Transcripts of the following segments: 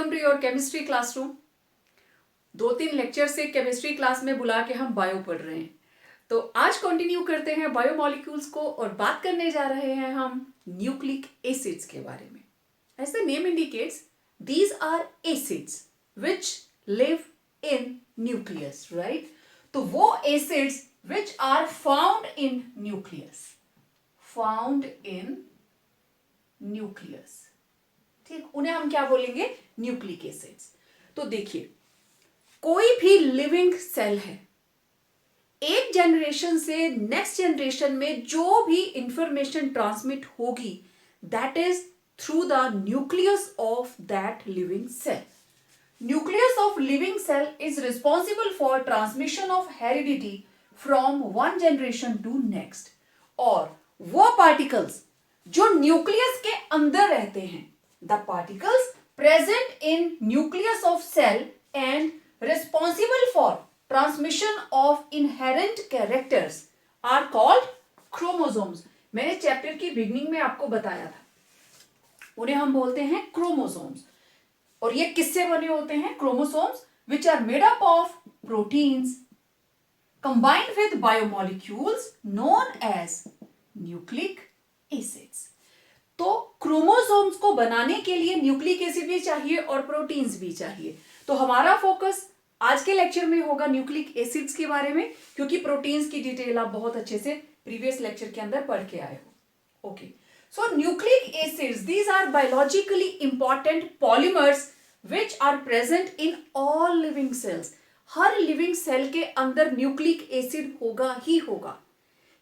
Welcome to your chemistry classroom. 2-3 lecture से chemistry class में बुला के हम बायो पढ़ रहे हैं, तो आज कंटिन्यू करते हैं बायोमोलिक्यूल्स को और बात करने जा रहे हैं हम न्यूक्लिक एसिड्स के बारे में। As the name indicates, these are acids which live in nucleus, right. तो वो acids which are found in nucleus, ठीक, उन्हें हम क्या बोलेंगे? Nucleic acids. तो देखिए, कोई भी लिविंग सेल है, एक जनरेशन से नेक्स्ट जनरेशन में जो भी इंफॉर्मेशन ट्रांसमिट होगी, that is through the nucleus of that living cell. Nucleus of living cell is responsible for transmission of heredity from one generation to next. और वो particles जो न्यूक्लियस के अंदर रहते हैं, the particles present in nucleus of cell and responsible for transmission of inherent characters are called chromosomes। मैंने chapter की beginning में आपको बताया था, उन्हें हम बोलते हैं क्रोमोसोम्स। और ये किससे बने होते हैं? Chromosomes which are made up of proteins combined with biomolecules known as nucleic acids। तो क्रोमोसोम्स को बनाने के लिए न्यूक्लिक एसिड भी चाहिए और प्रोटीन्स भी चाहिए। तो हमारा फोकस आज के लेक्चर में होगा न्यूक्लिक एसिड्स के बारे में, क्योंकि प्रोटीन्स की डिटेल आप बहुत अच्छे से प्रीवियस लेक्चर के अंदर पढ़ के आए हो। Okay, so nucleic acids, these are biologically important polymers which are present in all living cells. हर लिविंग सेल के अंदर न्यूक्लिक एसिड होगा ही होगा,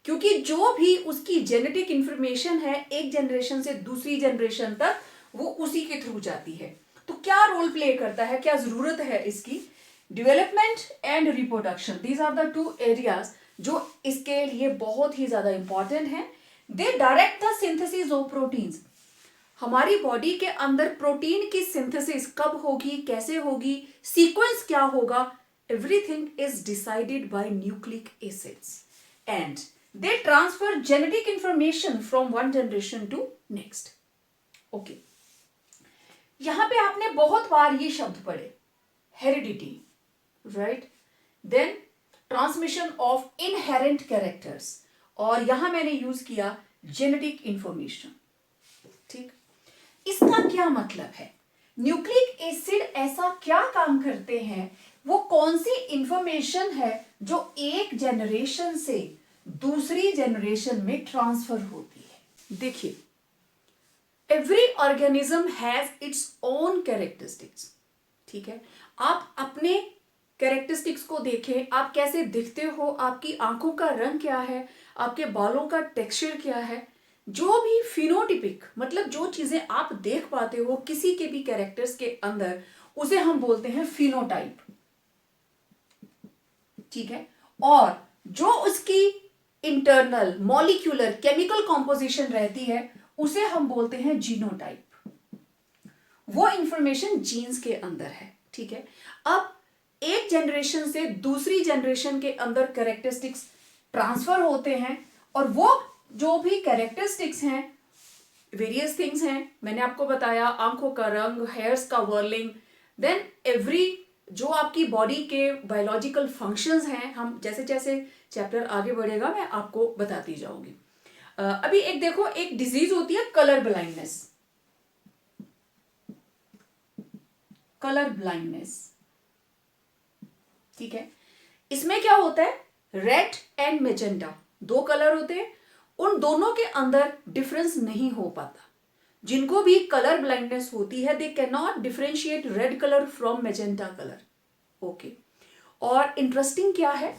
क्योंकि जो भी उसकी जेनेटिक इंफॉर्मेशन है एक जनरेशन से दूसरी जनरेशन तक, वो उसी के थ्रू जाती है। तो क्या रोल प्ले करता है, क्या जरूरत है इसकी? Development and reproduction, these are the two areas जो इसके लिए बहुत ही ज्यादा इंपॉर्टेंट है। They direct the synthesis of proteins. हमारी बॉडी के अंदर प्रोटीन की सिंथेसिस कब होगी, कैसे होगी, सीक्वेंस क्या होगा, everything is decided by nucleic acids and they transfer genetic information from one generation to next। okay, यहां पे आपने बहुत बार ये शब्द पढ़े, heredity, right, then transmission of inherent characters, और यहां मैंने यूज किया जेनेटिक इंफॉर्मेशन। ठीक, इसका क्या मतलब है? न्यूक्लिक एसिड ऐसा क्या काम करते हैं, वो कौन सी इंफॉर्मेशन है जो एक जनरेशन से दूसरी जनरेशन में ट्रांसफर होती है? देखिए, every organism has its own characteristics. ठीक है, आप अपने कैरेक्टरिस्टिक्स को देखें, आप कैसे दिखते हो, आपकी आंखों का रंग क्या है, आपके बालों का टेक्सचर क्या है, जो भी फिनोटिपिक, मतलब जो चीजें आप देख पाते हो किसी के भी कैरेक्टर्स के अंदर, उसे हम बोलते हैं फिनोटाइप। ठीक है, और जो उसकी इंटरनल मॉलिक्यूलर केमिकल कॉम्पोजिशन रहती है, उसे हम बोलते हैं जीनोटाइप। वो इंफॉर्मेशन जीन्स के अंदर है। ठीक है, अब एक जनरेशन से दूसरी जनरेशन के अंदर कैरेक्टरिस्टिक्स ट्रांसफर होते हैं, और वो जो भी कैरेक्टरिस्टिक्स हैं, वेरियस थिंग्स हैं, मैंने आपको बताया, आंखों का रंग, हेयर्स का वर्लिंग, देन एवरी जो आपकी बॉडी के बायोलॉजिकल फंक्शंस हैं, हम जैसे जैसे चैप्टर आगे बढ़ेगा मैं आपको बताती जाऊंगी। अभी एक देखो, एक डिजीज होती है कलर ब्लाइंडनेस। कलर ब्लाइंडनेस, ठीक है, इसमें क्या होता है? रेड एंड मैजेंटा दो कलर होते हैं, उन दोनों के अंदर डिफरेंस नहीं हो पाता। जिनको भी कलर ब्लाइंडनेस होती है, they can not differentiate red colour from magenta colour. Okay, और इंटरेस्टिंग क्या है,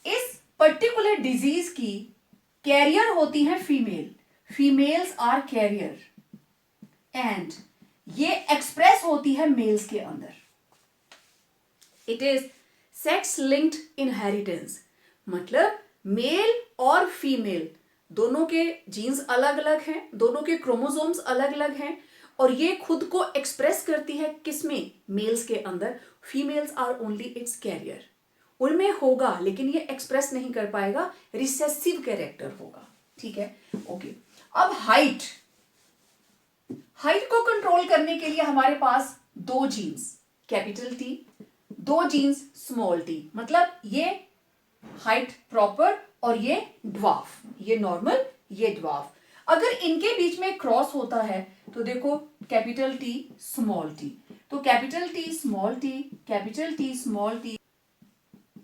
इस पर्टिकुलर डिजीज की कैरियर होती है female, females are carrier, and ये एक्सप्रेस होती है मेल्स के अंदर। It is sex linked inheritance, मतलब मेल और फीमेल दोनों के जीन्स अलग अलग हैं, दोनों के क्रोमोसोम्स अलग अलग हैं, और ये खुद को एक्सप्रेस करती है किसमें? मेल्स के अंदर। Females are only its carrier. उनमें होगा लेकिन ये एक्सप्रेस नहीं कर पाएगा, रिसेसिव कैरेक्टर होगा। ठीक है, ओके। अब हाइट को कंट्रोल करने के लिए हमारे पास दो जीन्स कैपिटल टी, दो जीन्स स्मॉल टी, मतलब ये हाइट प्रॉपर और ये ड्वार्फ, ये नॉर्मल ये ड्वार्फ। अगर इनके बीच में क्रॉस होता है तो देखो कैपिटल टी स्मॉल टी, तो capital T small T, capital T small T,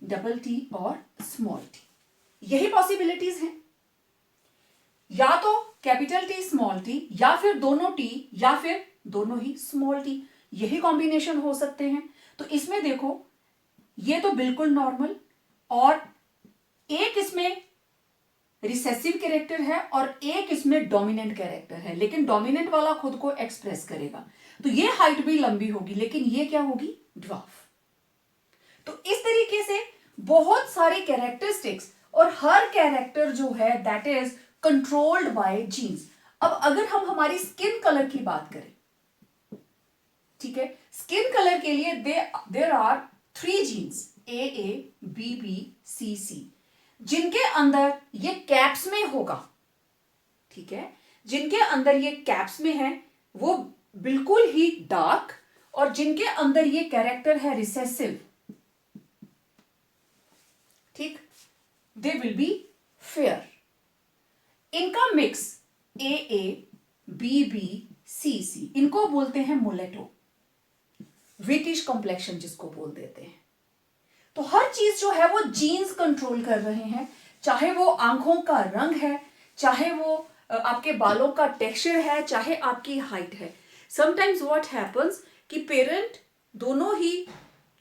double T और स्मॉल टी, यही पॉसिबिलिटीज हैं। या तो कैपिटल टी स्मॉल टी, या फिर दोनों टी, या फिर दोनों ही स्मॉल टी, यही कॉम्बिनेशन हो सकते हैं। तो इसमें देखो ये तो बिल्कुल नॉर्मल, और एक इसमें रिसेसिव कैरेक्टर है और एक इसमें डोमिनेंट कैरेक्टर है, लेकिन डोमिनेंट वाला खुद को एक्सप्रेस करेगा, तो ये हाइट भी लंबी होगी, लेकिन ये क्या होगी, ड्वार्फ। तो इस तरीके से बहुत सारे कैरेक्टरिस्टिक्स, और हर कैरेक्टर जो है that is controlled by genes. अब अगर हम हमारी स्किन कलर की बात करें, ठीक है, स्किन कलर के लिए there are 3 genes AA BB CC, जिनके अंदर ये कैप्स में होगा, ठीक है, जिनके अंदर ये कैप्स में है वो बिल्कुल ही डार्क, और जिनके अंदर ये कैरेक्टर है रिसेसिव, ठीक, दे विल बी फेयर। इनका मिक्स AA BB CC, इनको बोलते हैं मुलेटो, ब्रिटिश कॉम्प्लेक्शन जिसको बोल देते हैं। तो हर चीज जो है वो जीन्स कंट्रोल कर रहे हैं, चाहे वो आंखों का रंग है, चाहे वो आपके बालों का टेक्सचर है, चाहे आपकी हाइट है। समटाइम्स व्हाट हैपन्स कि पेरेंट दोनों ही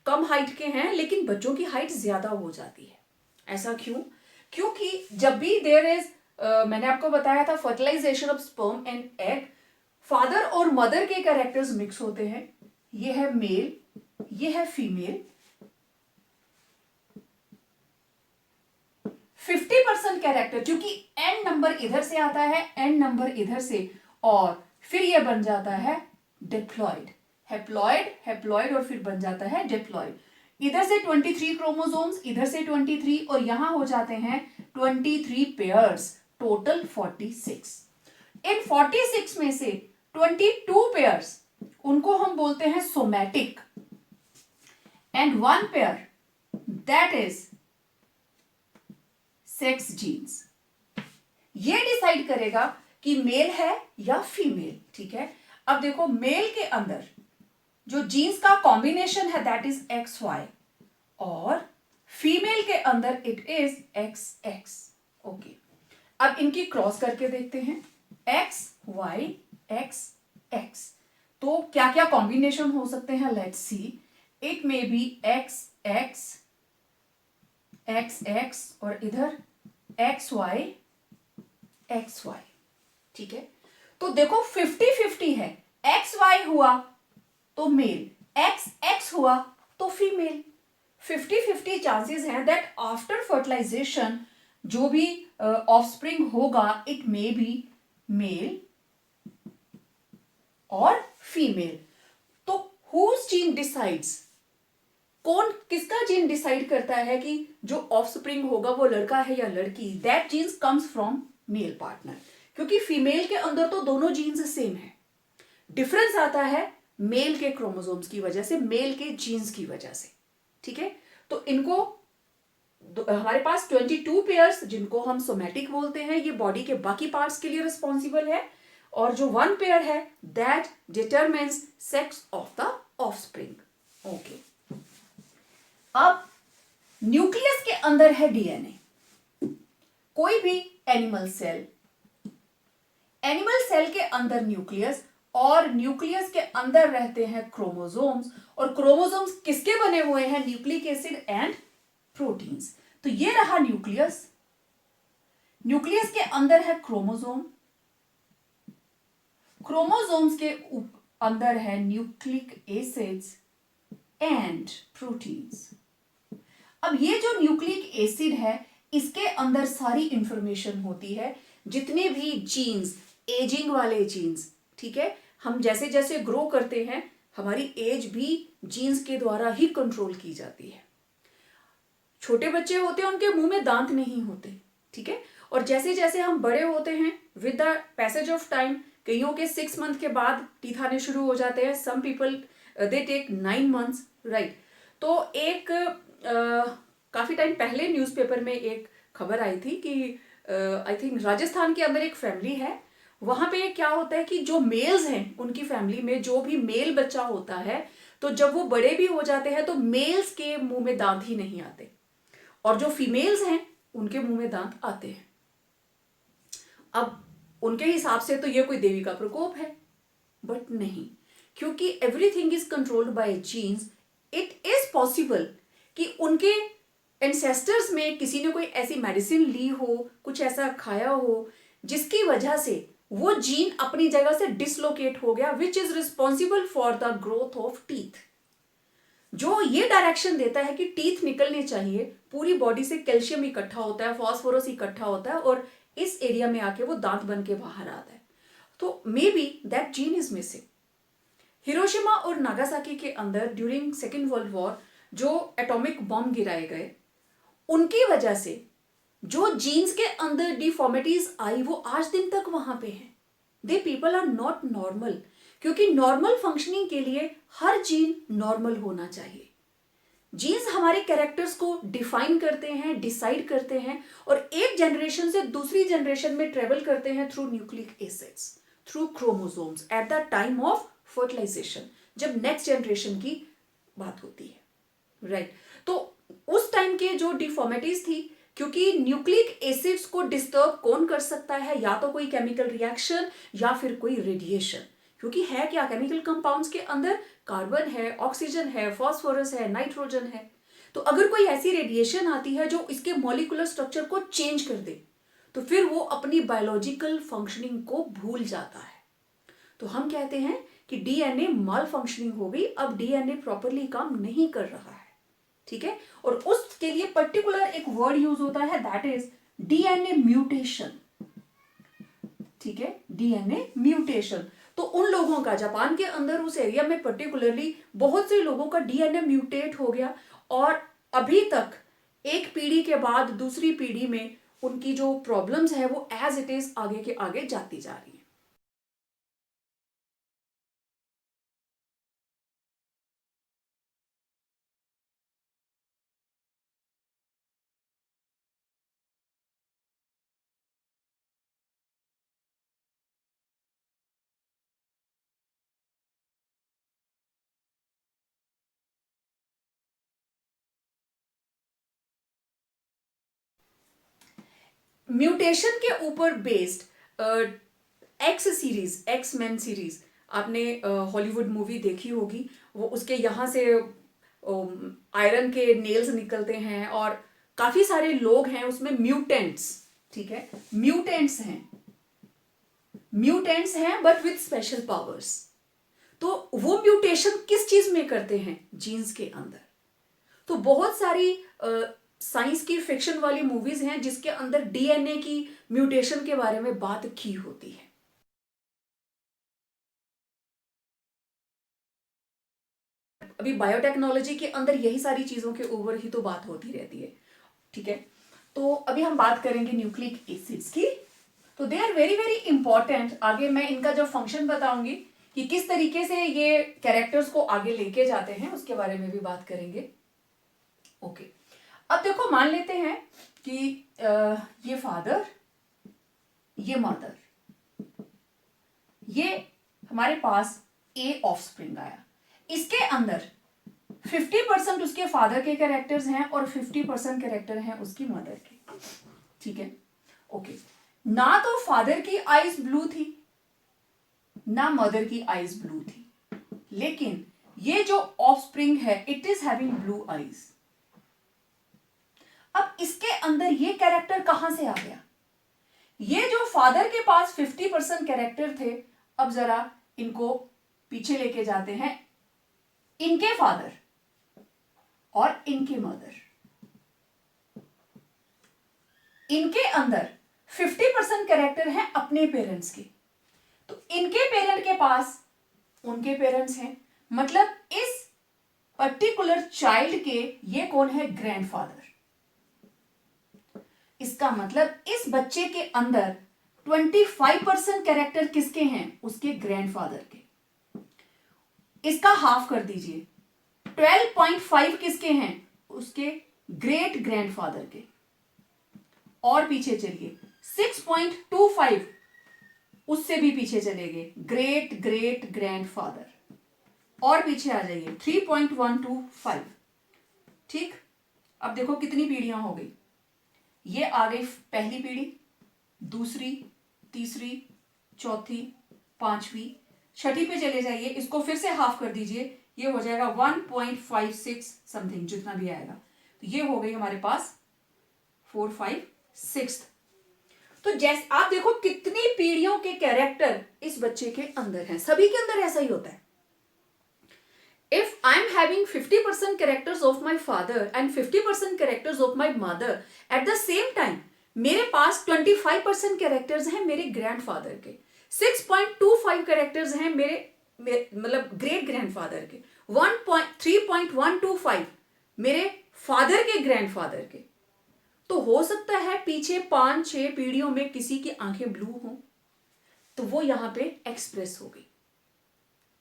कम हाइट के हैं लेकिन बच्चों की हाइट ज्यादा हो जाती है। ऐसा क्यों? क्योंकि जब भी देयर इज मैंने आपको बताया था fertilisation of sperm and egg, father और मदर के कैरेक्टर्स मिक्स होते हैं, ये है मेल, ये है फीमेल, 50% कैरेक्टर, क्योंकि एन नंबर इधर से आता है, एन नंबर इधर से, और फिर ये बन जाता है डिप्लॉइड, हेप्लॉइड, हेप्लॉइड, और फिर बन जाता है डिप्लॉइड। इधर से 23 क्रोमोसोम्स, इधर से 23, और यहां हो जाते हैं 23 पेयर्स, टोटल 46। इन 46 में से 22 पेयर्स उनको हम बोलते हैं somatic, and 1 pair that is sex genes. ये डिसाइड करेगा कि मेल है या फीमेल, ठीक है। अब देखो मेल के अंदर जो जीन्स का कॉम्बिनेशन है दैट इज XY, और फीमेल के अंदर इट इज XX। ओके, अब इनकी क्रॉस करके देखते हैं, XY XX, तो क्या क्या कॉम्बिनेशन हो सकते हैं, let's see. It may be XX XX और इधर XY XY, ठीक है। तो देखो 50-50 है, XY हुआ तो मेल, XX हुआ तो फीमेल। 50-50 चांसेस हैं दैट आफ्टर फर्टिलाइजेशन जो भी ऑफस्प्रिंग होगा इट मे बी मेल और फीमेल। तो हुज जीन डिसाइड्स, कौन किसका जीन डिसाइड करता है कि जो ऑफस्प्रिंग होगा वो लड़का है या लड़की, that genes comes from male partner, क्योंकि फीमेल के अंदर तो दोनों जीन्स सेम है, डिफरेंस आता है मेल के क्रोमोसोम्स की वजह से, मेल के जीन्स की वजह से, ठीक है। तो इनको हमारे पास 22 पेयर्स जिनको हम सोमैटिक बोलते हैं, ये बॉडी के बाकी पार्ट्स के लिए रिस्पॉन्सिबल है, और जो 1 पेयर है that determines sex of the offspring. Okay, अब न्यूक्लियस के अंदर है डीएनए। कोई भी एनिमल सेल के अंदर न्यूक्लियस, और न्यूक्लियस के अंदर रहते हैं क्रोमोसोम्स, और क्रोमोसोम्स किसके बने हुए हैं, न्यूक्लिक एसिड एंड प्रोटीन्स। तो ये रहा न्यूक्लियस, न्यूक्लियस के अंदर है क्रोमोसोम, क्रोमोसोम्स के अंदर है न्यूक्लिक एसिड्स एंड प्रोटीन्स। अब ये जो न्यूक्लिक एसिड है इसके अंदर सारी इंफॉर्मेशन होती है, जितने भी जीन्स, एजिंग वाले जीन्स, ठीक है, हम जैसे जैसे ग्रो करते हैं हमारी एज भी जीन्स के द्वारा ही कंट्रोल की जाती है। छोटे बच्चे होते हैं उनके मुंह में दांत नहीं होते, ठीक है, और जैसे जैसे हम बड़े होते हैं with the passage of time, कईयों के 6 मंथ के बाद टीथ आने शुरू हो जाते हैं, some people they take 9 months, right. तो एक काफी टाइम पहले न्यूज़पेपर में एक खबर आई थी कि आई थिंक राजस्थान के अंदर एक फैमिली है। वहां पे क्या होता है कि जो मेल्स हैं उनकी फैमिली में जो भी मेल बच्चा होता है, तो जब वो बड़े भी हो जाते हैं तो मेल्स के मुंह में दांत ही नहीं आते, और जो फीमेल्स हैं उनके मुंह में दांत आते हैं। अब उनके हिसाब से तो ये कोई देवी का प्रकोप है, बट नहीं, क्योंकि everything is controlled by genes. It is possible कि उनके एंसेस्टर्स में किसी ने कोई ऐसी मेडिसिन ली हो, कुछ ऐसा खाया हो जिसकी वजह से वो जीन अपनी जगह से डिसलोकेट हो गया, which is responsible for the growth of teeth. जो ये डायरेक्शन देता है कि टीथ निकलने चाहिए, पूरी बॉडी से कैल्शियम इकट्ठा होता है, फॉस्फोरस इकट्ठा होता है, और इस एरिया में आके वो दांत बन के बाहर आता है। तो may be that gene is missing. Hiroshima और नागासाकी के अंदर ड्यूरिंग सेकेंड वर्ल्ड वॉर जो एटॉमिक बॉम्ब गिराए गए, उनकी वजह से जो जीन्स के अंदर डिफॉर्मिटीज आई वो आज दिन तक वहां पे हैं। They people are not normal, क्योंकि नॉर्मल फंक्शनिंग के लिए हर जीन नॉर्मल होना चाहिए। जीन्स हमारे कैरेक्टर्स को डिफाइन करते हैं, डिसाइड करते हैं, और एक जनरेशन से दूसरी जनरेशन में ट्रेवल करते हैं through nucleic acids, through chromosomes at the time of fertilisation, जब नेक्स्ट जनरेशन की बात होती है, राइट। तो उस टाइम के जो डिफॉर्मिटीज थी, क्योंकि न्यूक्लिक एसिड्स को डिस्टर्ब कौन कर सकता है, या तो कोई केमिकल रिएक्शन या फिर कोई रेडिएशन, क्योंकि है क्या, केमिकल कंपाउंड्स के अंदर कार्बन है, ऑक्सीजन है, फास्फोरस है, नाइट्रोजन है। तो अगर कोई ऐसी रेडिएशन आती है जो इसके मॉलिक्यूलर स्ट्रक्चर को चेंज कर दे, तो फिर वो अपनी बायोलॉजिकल फंक्शनिंग को भूल जाता है। तो हम कहते हैं कि डीएनए माल फंक्शनिंग हो गई, अब डीएनए प्रॉपरली काम नहीं कर रहा है, ठीक है। और उसके लिए पर्टिकुलर एक वर्ड यूज होता है, दैट इज डीएनए म्यूटेशन, ठीक है, डीएनए म्यूटेशन। तो उन लोगों का जापान के अंदर उस एरिया में पर्टिकुलरली बहुत से लोगों का डीएनए म्यूटेट हो गया, और अभी तक एक पीढ़ी के बाद दूसरी पीढ़ी में उनकी जो प्रॉब्लम्स है वो एज इट इज आगे के आगे जाती जा रही है। म्यूटेशन के ऊपर based x series, x man series, आपने हॉलीवुड मूवी देखी होगी। वो उसके यहाँ से आयरन के नेल्स निकलते हैं, और काफी सारे लोग हैं उसमें म्यूटेंट्स, ठीक है, म्यूटेंट्स हैं बट विथ स्पेशल पावर्स। तो वो म्यूटेशन किस चीज में करते हैं, जीन्स के अंदर। तो बहुत सारी साइंस की फिक्शन वाली मूवीज हैं जिसके अंदर डीएनए की म्यूटेशन के बारे में बात की होती है। अभी बायोटेक्नोलॉजी के अंदर यही सारी चीजों के ऊपर ही तो बात होती रहती है, ठीक है। तो अभी हम बात करेंगे न्यूक्लिक एसिड्स की। तो they are very very important. आगे मैं इनका जो फंक्शन बताऊंगी कि किस तरीके से ये कैरेक्टर्स को आगे लेके जाते हैं, उसके बारे में भी बात करेंगे। ओके, अब देखो, मान लेते हैं कि ये फादर, ये मदर, ये हमारे पास ए ऑफस्प्रिंग आया। इसके अंदर 50% उसके फादर के कैरेक्टर्स हैं और 50% कैरेक्टर हैं उसकी मदर के, ठीक है। ओके, ना तो फादर की आईज ब्लू थी ना मदर की आईज ब्लू थी, लेकिन ये जो ऑफस्प्रिंग है it is having blue eyes. अब इसके अंदर ये कैरेक्टर कहां से आ गया? ये जो फादर के पास 50% कैरेक्टर थे, अब जरा इनको पीछे लेके जाते हैं। इनके फादर और इनके मदर, इनके अंदर 50% कैरेक्टर हैं अपने पेरेंट्स के। तो इनके पेरेंट के पास उनके पेरेंट्स हैं, मतलब इस पर्टिकुलर चाइल्ड के ये कौन है? ग्रैंडफादर। इसका मतलब इस बच्चे के अंदर 25% कैरेक्टर किसके हैं? उसके ग्रैंडफादर के। इसका हाफ कर दीजिए। 12.5 किसके हैं? उसके ग्रेट ग्रैंडफादर के। और पीछे चलिए 6.25 उससे भी पीछे चलेंगे, ग्रेट ग्रेट ग्रैंडफादर। और पीछे आ जाइए 3.125। ठीक, अब देखो कितनी पीढ़ियां हो गई। ये आ गई पहली पीढ़ी, दूसरी, तीसरी, चौथी, पांचवी, छठी पे चले जाइए, इसको फिर से हाफ कर दीजिए, ये हो जाएगा 1.56 समथिंग, जितना भी आएगा। तो ये हो गई हमारे पास 4, 5, 6। तो जैसे आप देखो कितनी पीढ़ियों के कैरेक्टर इस बच्चे के अंदर हैं। सभी के अंदर ऐसा ही होता है। If I'm having 50% characters of my father and 50% characters of my mother at the same time, मेरे पास 25% कैरेक्टर्स हैं मेरे ग्रैंडफादर के, 6.25 कैरेक्टर्स हैं मेरे मतलब ग्रेट ग्रैंडफादर के, 3.125 मेरे फादर के ग्रैंडफादर के। तो हो सकता है पीछे 5-6 पीढ़ियों में किसी की आंखें ब्लू हों, तो वो यहां पे एक्सप्रेस हो गई।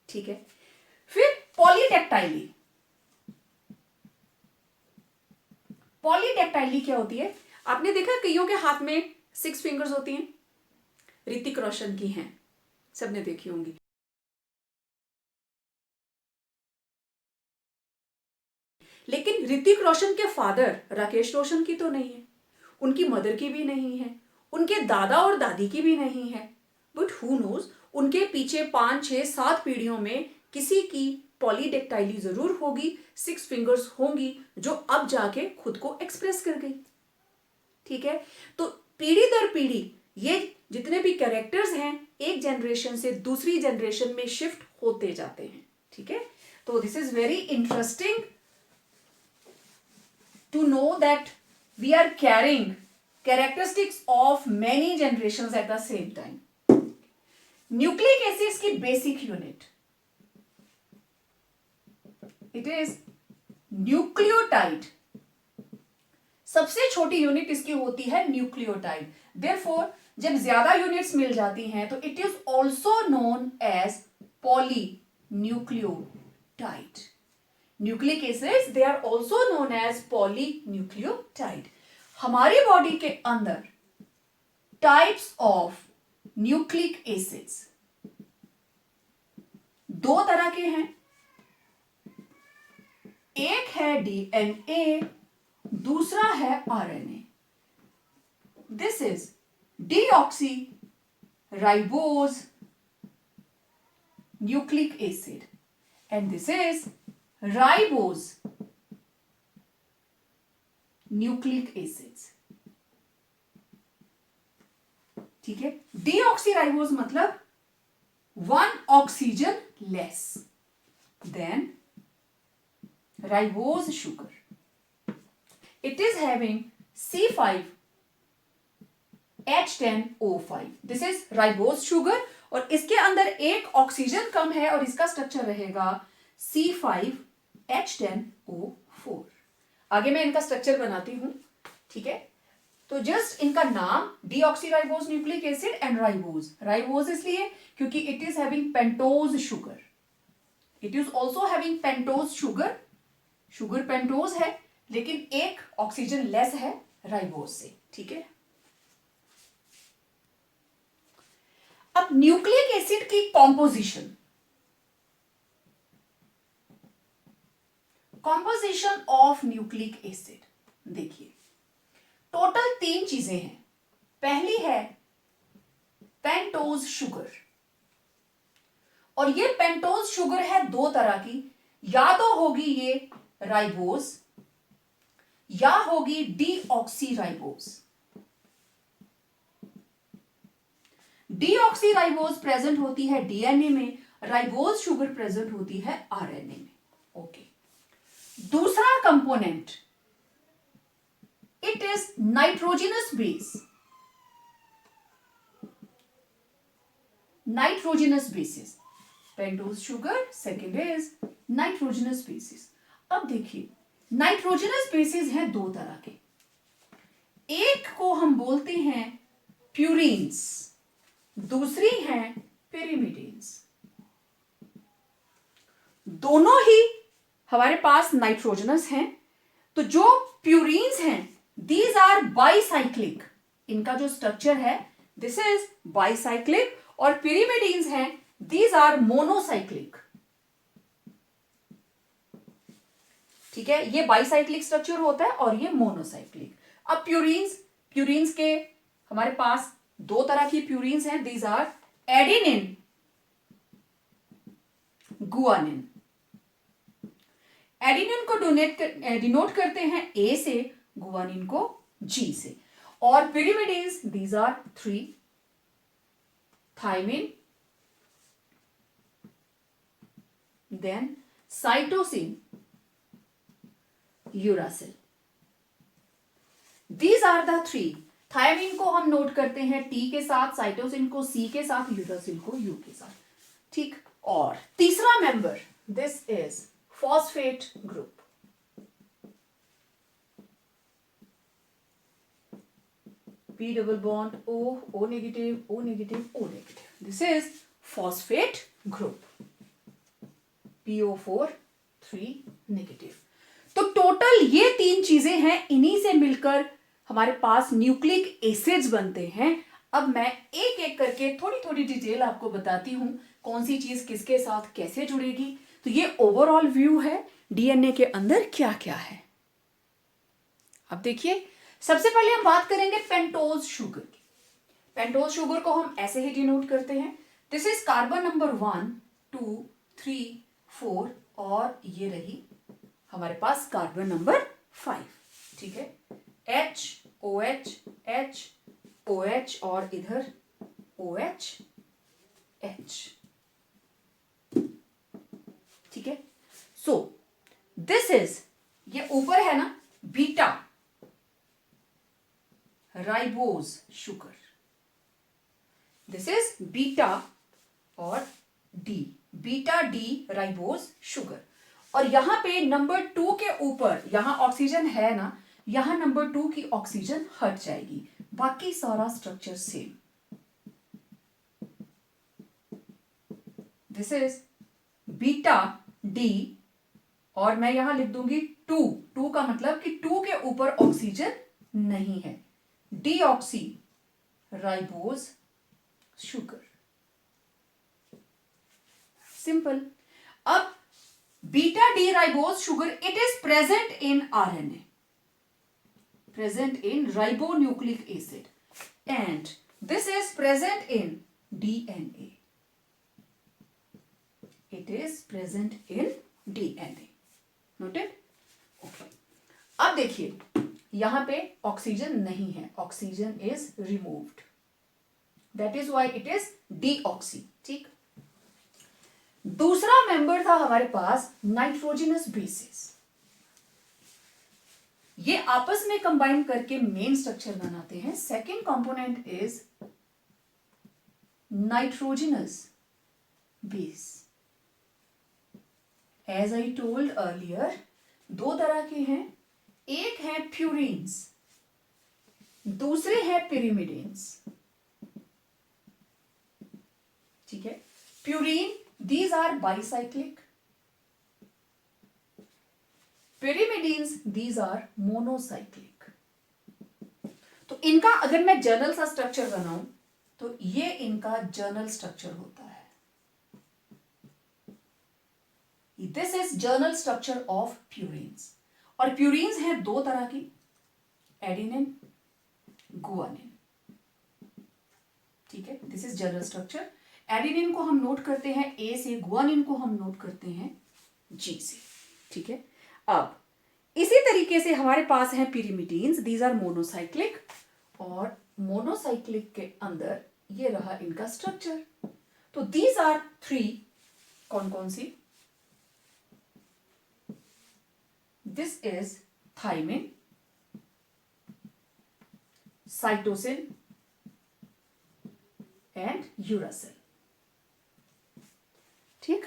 ठीक है, फिर पॉलीडेक्टाइली। पॉलीडेक्टाइली क्या होती है? आपने देखा कईयों के हाथ में 6 फिंगर्स होती हैं, ऋतिक रोशन की हैं, सबने देखी होंगी। लेकिन ऋतिक रोशन के फादर राकेश रोशन की तो नहीं है, उनकी मदर की भी नहीं है, उनके दादा और दादी की भी नहीं है, बट हु नोज, उनके पीछे 5-6-7 पीढ़ियों में किसी की पॉलीडेक्टाइली जरूर होगी, 6 फिंगर्स होंगी, जो अब जाके खुद को एक्सप्रेस कर गई। ठीक है, तो पीढ़ी दर पीढ़ी ये जितने भी कैरेक्टर्स हैं एक जनरेशन से दूसरी जनरेशन में शिफ्ट होते जाते हैं। ठीक है, तो this is very interesting to know that we are carrying characteristics of many generations at the same time. Nucleic acids की basic unit, it is nucleotide. सबसे छोटी यूनिट इसकी होती है न्यूक्लियोटाइड। Therefore, जब ज्यादा यूनिट्स मिल जाती हैं तो it is also known as polynucleotide. Nucleic acids they are also known as polynucleotide. हमारी बॉडी के अंदर टाइप्स ऑफ न्यूक्लिक एसिड्स 2 तरह के हैं। एक है डीएनए, दूसरा है RNA. This is deoxy ribose nucleic acid and this is ribose nucleic acids. ठीक है, डीऑक्सीराइबोज मतलब 1 oxygen less than ribose sugar. It is having C5H10O5. This is ribose sugar और इसके अंदर एक ऑक्सीजन कम है और इसका स्ट्रक्चर रहेगा C5H10O4। आगे मैं इनका स्ट्रक्चर बनाती हूं। ठीक है, तो जस्ट इनका नाम deoxyribose nucleic acid and ribose. Ribose इसलिए क्योंकि it is having pentose sugar, it is also having pentose sugar, sugar pentose है लेकिन एक ऑक्सीजन लेस है राइबोज से। ठीक है, अब न्यूक्लिक एसिड की composition, composition of nucleic acid देखिए, टोटल 3 चीजें हैं। पहली है पेंटोज शुगर, और ये पेंटोज शुगर है 2 तरह की, या तो होगी ये राइबोज या होगी डीऑक्सीराइबोज। डीऑक्सीराइबोज प्रेजेंट होती है डीएनए में, राइबोज शुगर प्रेजेंट होती है आरएनए में। ओके, दूसरा component it is nitrogenous base, nitrogenous bases, pentose sugar, second is nitrogenous bases. अब देखिए नाइट्रोजनस बेसिस हैं 2 तरह के, एक को हम बोलते हैं प्यूरिन्स, दूसरी हैं पिरिमिडिन्स। दोनों ही हमारे पास नाइट्रोजनस हैं। तो जो प्यूरीन्स हैं दीज आर बाईसाइक्लिक, इनका जो स्ट्रक्चर है दिस इज बाईसाइक्लिक, और पिरिमिडीन्स हैं दीज आर मोनोसाइक्लिक। ठीक है, ये बाईसाइक्लिक स्ट्रक्चर होता है और ये मोनोसाइक्लिक। अब प्यूरीन्स के हमारे पास दो तरह की प्यूरीन्स हैं, these are adenine, guanine. Adenine को डिनोट करते हैं ए से, गुआनिन को जी से। और pyrimidines these are 3, thymine, then cytosine, uracil. These are the 3। Thymine को हम नोट करते हैं टी के साथ, साइटोसिन को सी के साथ, यूरासिल को यू के साथ। ठीक, और तीसरा member this is phosphate group. P double bond O, O negative, O negative, O negative. This is phosphate group. PO4 3 negative. तो टोटल ये 3 चीजें हैं, इन्हीं से मिलकर हमारे पास न्यूक्लिक एसिड्स बनते हैं। अब मैं एक एक करके थोड़ी थोड़ी डिटेल आपको बताती हूं कौन सी चीज किसके साथ कैसे जुड़ेगी। तो ये ओवरऑल व्यू है डीएनए के अंदर क्या क्या है। अब देखिए, सबसे पहले हम बात करेंगे पेंटोज शुगर की। पेंटोज शुगर को हम ऐसे ही डिनोट करते हैं, दिस इज कार्बन नंबर 1 2 3 4, और ये रही हमारे पास कार्बन नंबर 5। ठीक है, H OH H OH और इधर OH H। ठीक है, सो दिस इज, ये ऊपर है ना beta ribose sugar, this is beta और D, beta D ribose sugar. और यहां पे नंबर 2 के ऊपर, यहां ऑक्सीजन है ना, यहां नंबर 2 की ऑक्सीजन हट जाएगी, बाकी सारा structure same. This is beta D, और मैं यहां लिख दूंगी 2 का मतलब कि 2 के ऊपर ऑक्सीजन नहीं है, डीऑक्सी राइबोज शुगर। सिंपल। अब beta D ribose sugar, it is present in RNA, present in ribonucleic acid, and this is present in DNA, it is present in DNA. Noted? Okay, अब देखिए यहां पे oxygen नहीं है, oxygen is removed, that is why it is deoxy. ठीक, दूसरा member था हमारे पास नाइट्रोजनस बेसिस, ये आपस में कंबाइन करके मेन स्ट्रक्चर बनाते हैं। Second component is nitrogenous base. As I told earlier, दो तरह के हैं, एक है प्यूरीन्स, दूसरे हैं पिरिमिडिन्स। ठीक है, purine these are bicyclic, pyrimidines these are monocyclic. तो इनका अगर मैं जर्नल सा स्ट्रक्चर बनाऊं तो ये इनका जर्नल स्ट्रक्चर होता है। This is general structure of purines. और प्यूरीन्स हैं दो तरह की, एडेनिन, गुआनिन। ठीक है, this is general structure. Adenine को हम नोट करते हैं ए से, गुआनिन को हम नोट करते हैं जी से। ठीक है, अब इसी तरीके से हमारे पास हैं पिरिमिडीन्स, दीज आर मोनोसाइक्लिक, और मोनोसाइक्लिक के अंदर ये रहा इनका स्ट्रक्चर। तो दीज आर 3, कौन कौन सी? This is thymine, cytosine and uracil. ठीक,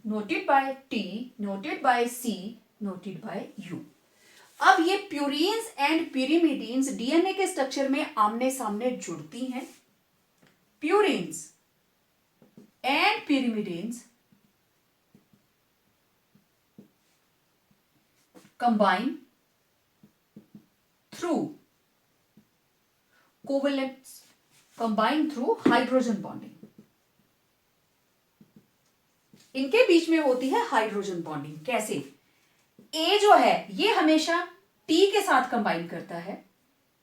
noted by T, noted by C, noted by U. अब ये प्यूरीन्स एंड पिरिमिडीन्स डीएनए के स्ट्रक्चर में आमने सामने जुड़ती हैं। प्यूरीन्स and pyrimidines combine through covalence, combine through hydrogen bonding. इनके बीच में होती है हाइड्रोजन बॉन्डिंग. कैसे? ए जो है ये हमेशा टी के साथ कंबाइन करता है,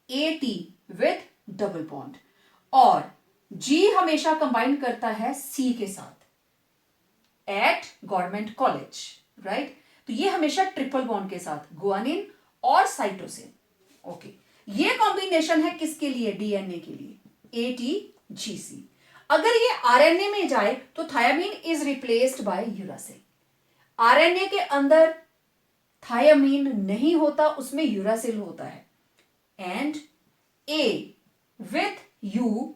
A T with double bond, और जी हमेशा कंबाइन करता है सी के साथ एट गवर्नमेंट कॉलेज, राइट. तो ये हमेशा ट्रिपल बॉन्ड के साथ, गुआनिन और साइटोसिन. ओके, ये कॉम्बिनेशन है किसके लिए? डीएनए के लिए, ATGC. अगर ये आरएनए में जाए तो thymine is replaced by uracil. RNA के अंदर थायामीन नहीं होता, उसमें यूरासिल होता है. And A with U,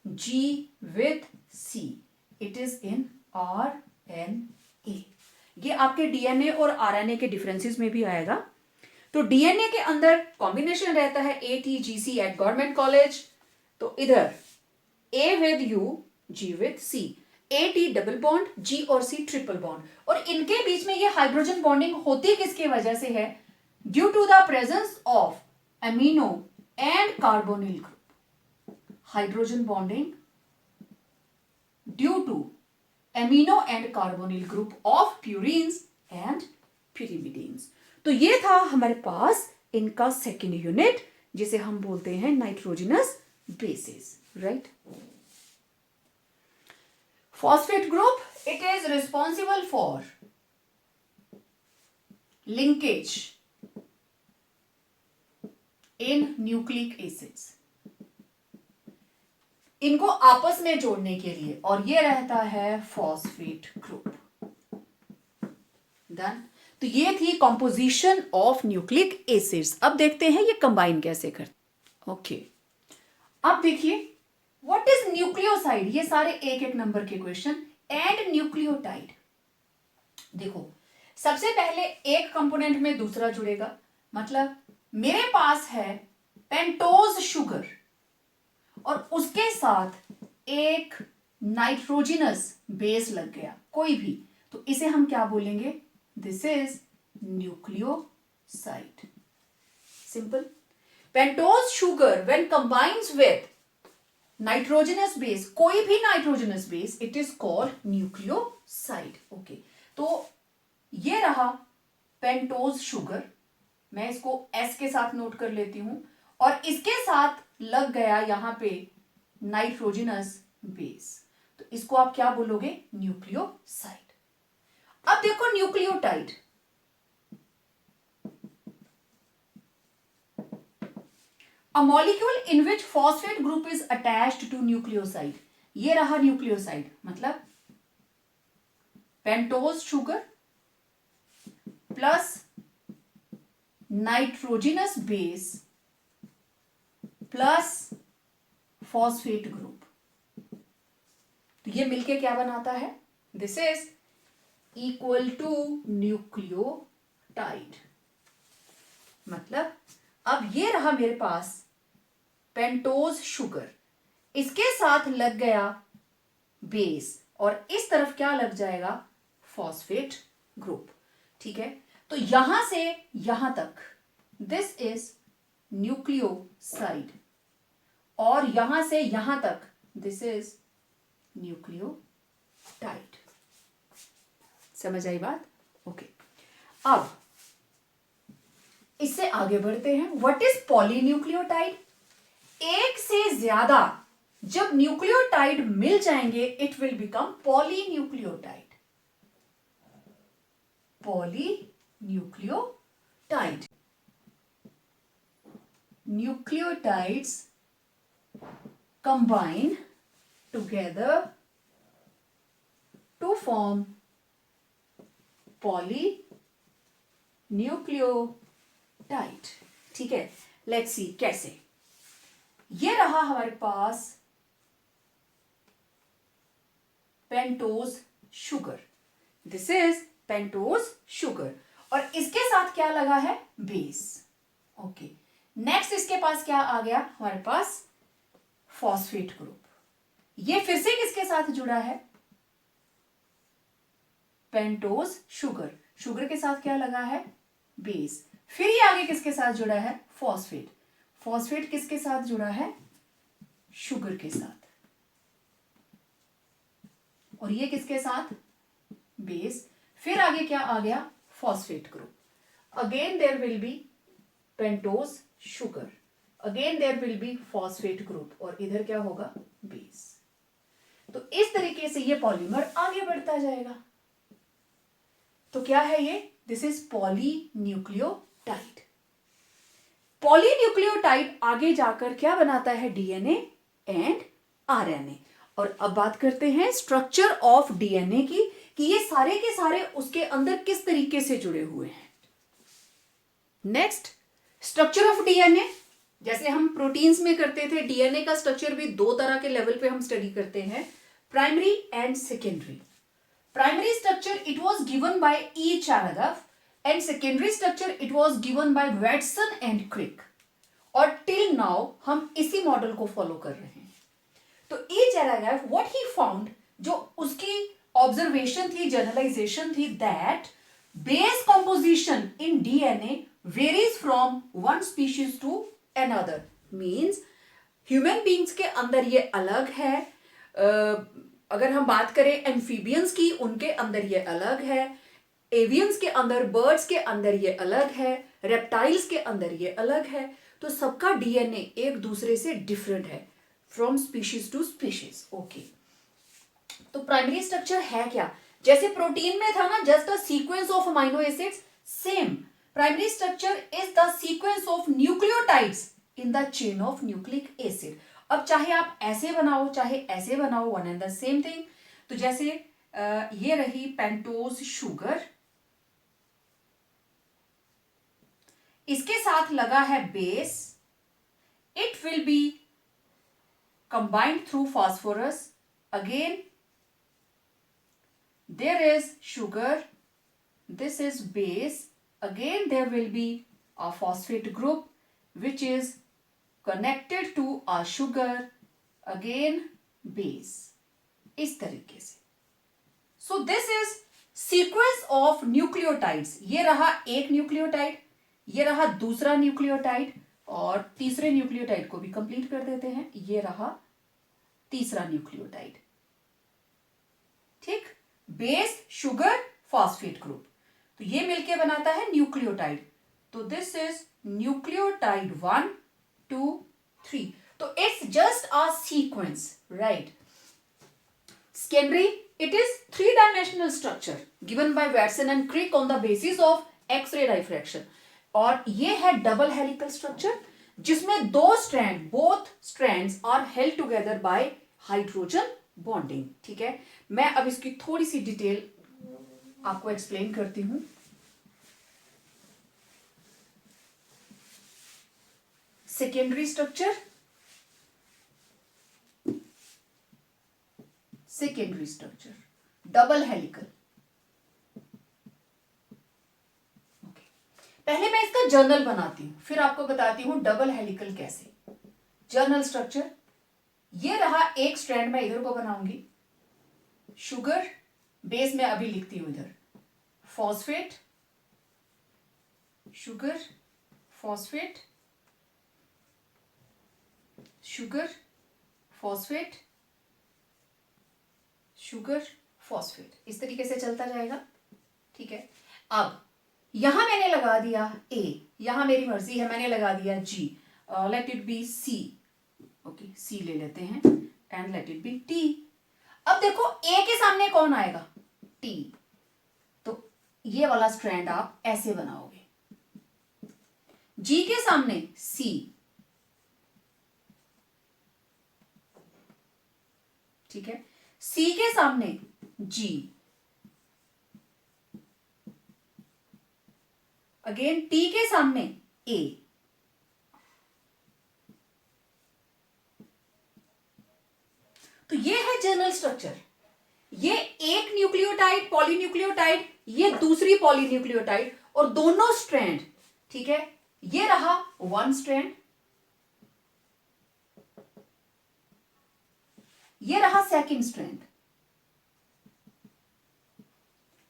G with C, it is in RNA. ये आपके डीएनए और आरएनए के डिफरेंसेस में भी आएगा. तो डीएनए के अंदर कॉम्बिनेशन रहता है ATGC एट गवर्नमेंट कॉलेज. तो इधर A with U, G with C, AT double bond, G और C ट्रिपल बॉन्ड. और इनके बीच में ये हाइड्रोजन बॉन्डिंग होती किसकी वजह से है? Due to the presence of amino and carbonyl group. Hydrogen bonding due to amino and carbonyl group of purines and pyrimidines. तो ये था हमारे पास इनका सेकेंड यूनिट, जिसे हम बोलते हैं nitrogenous bases, right. Phosphate group, it is responsible for linkage in nucleic acids, इनको आपस में जोड़ने के लिए, और ये रहता है फॉस्फेट ग्रुप. डन. तो ये थी कॉम्पोजिशन ऑफ न्यूक्लिक एसिड्स. अब देखते हैं ये कंबाइन कैसे करते. ओके, अब देखिए व्हाट इज न्यूक्लियोसाइड. ये सारे एक एक नंबर के क्वेश्चन. And nucleotide. देखो, सबसे पहले एक कंपोनेंट में दूसरा जुड़ेगा. मतलब मेरे पास है पेंटोज शुगर और उसके साथ एक नाइट्रोजनस बेस लग गया कोई भी, तो इसे हम क्या बोलेंगे? This is nucleoside. Simple. Pentose sugar when combines with nitrogenous base, कोई भी nitrogenous base, it is called nucleoside. Okay, तो ये रहा पेंटोज शुगर. मैं इसको S के साथ नोट कर लेती हूं, और इसके साथ लग गया यहां पे नाइट्रोजनस बेस, तो इसको आप क्या बोलोगे? न्यूक्लियोसाइड. अब देखो nucleotide. A molecule in which phosphate group is attached to nucleoside. ये रहा न्यूक्लियोसाइड. मतलब pentose sugar plus nitrogenous base plus phosphate group. तो ये मिलके क्या बनाता है? This is equal to nucleotide. मतलब अब ये रहा मेरे पास पेंटोज शुगर, इसके साथ लग गया बेस, और इस तरफ क्या लग जाएगा? Phosphate group. ठीक है, तो यहां से यहां तक दिस इज न्यूक्लियोसाइड, और यहां से यहां तक दिस इज न्यूक्लियोटाइड. समझ आई बात? ओके, अब इससे आगे बढ़ते हैं. What is polynucleotide? एक से ज्यादा जब न्यूक्लियोटाइड मिल जाएंगे, it will become polynucleotide. Polynucleotide. Nucleotides combine together to form polynucleotide. ठीक है, लेट्स सी कैसे. ये रहा हमारे पास pentose sugar. This is pentose sugar, और इसके साथ क्या लगा है? बेस. ओके, नेक्स्ट इसके पास क्या आ गया? हमारे पास फॉस्फेट ग्रुप. ये फिर से किसके साथ जुड़ा है? पेंटोज शुगर, शुगर के साथ क्या लगा है, बेस। फिर ये आगे किसके साथ जुड़ा है, फॉस्फेट, फॉस्फेट किसके साथ जुड़ा है, शुगर के साथ, और ये किसके साथ, बेस। फिर आगे क्या आ गया, phosphate group, again there will be pentose sugar, again there will be phosphate group, और इधर क्या होगा, बेस। तो इस तरीके से ये पॉलीमर आगे बढ़ता जाएगा। तो क्या है ये, दिस इज पॉलीन्यूक्लियोटाइड। पॉलीन्यूक्लियोटाइड आगे जाकर क्या बनाता है, डीएनए एंड आरएनए। और अब बात करते हैं स्ट्रक्चर ऑफ डीएनए की, कि ये सारे के सारे उसके अंदर किस तरीके से जुड़े हुए हैं। नेक्स्ट, स्ट्रक्चर ऑफ डीएनए, जैसे हम प्रोटीन्स में करते थे, डीएनए का स्ट्रक्चर भी दो तरह के लेवल पे हम स्टडी करते हैं, primary and secondary. Primary structure it was given by E Chargaff and secondary structure it was given by Watson and Crick, और टिल नाउ हम इसी मॉडल को फॉलो कर रहे हैं। तो ई चैरागफ व्हाट ही फाउंड, जो उसकी ऑब्जर्वेशन थी, जनरलाइजेशन थी, that base composition in DNA varies from one species to another, means human beings के अंदर ये अलग है, अगर हम बात करें एम्फीबियंस की, उनके अंदर ये अलग है, एवियंस के अंदर, बर्ड्स के अंदर ये अलग है, रेप्टाइल्स के अंदर ये अलग है। तो सबका डीएनए एक दूसरे से डिफरेंट है, from species to species. Okay, तो प्राइमरी स्ट्रक्चर है क्या, जैसे प्रोटीन में था ना, just a sequence of amino acids, same primary structure is the sequence of nucleotides in the chain of nucleic acid. अब चाहे आप ऐसे बनाओ चाहे ऐसे बनाओ, one and the same thing. तो जैसे ये रही पेंटोज शुगर, इसके साथ लगा है base, it will be combined through phosphorus, again there is sugar, this is base, again there will be a phosphate group which is connected to a sugar, again base, इस तरीके से। so this is sequence of nucleotides, ये रहा एक nucleotide, ये रहा दूसरा nucleotide, और तीसरे न्यूक्लियोटाइड को भी कंप्लीट कर देते हैं, ये रहा तीसरा न्यूक्लियोटाइड, ठीक, बेस शुगर फॉस्फेट ग्रुप, तो ये मिलके बनाता है न्यूक्लियोटाइड। तो दिस इज न्यूक्लियोटाइड 1 2 3, तो it's just a sequence, right. Secondary, it is three dimensional structure given by Watson and Crick on the basis of X ray diffraction, और ये है डबल हेलिकल स्ट्रक्चर, जिसमें दो strand, both strands are held together by hydrogen bonding, ठीक है। मैं अब इसकी थोड़ी सी डिटेल आपको एक्सप्लेन करती हूं। Secondary structure, secondary structure double helical. Okay, पहले मैं इसका जर्नल बनाती हूं, फिर आपको बताती हूं डबल हेलिकल कैसे। जर्नल स्ट्रक्चर, ये रहा एक स्ट्रैंड, मैं इधर को बनाऊंगी शुगर, बेस में अभी लिखती हूं इधर phosphate, sugar phosphate, sugar phosphate, sugar phosphate, इस तरीके से चलता जाएगा, ठीक है। अब यहां मैंने लगा दिया ए, यहां मेरी मर्जी है, मैंने लगा दिया G, let it be C, okay C ले लेते हैं, and let it be T. अब देखो ए के सामने कौन आएगा, टी, तो ये वाला स्ट्रैंड आप ऐसे बनाओगे, जी के सामने सी, ठीक है, सी के सामने जी, अगेन टी के सामने ए, तो ये है जनरल स्ट्रक्चर। ये एक न्यूक्लियोटाइड पॉलीन्यूक्लियोटाइड, ये दूसरी पॉलीन्यूक्लियोटाइड, और दोनों स्ट्रैंड, ठीक है, ये रहा वन स्ट्रैंड, ये रहा सेकंड स्ट्रैंड,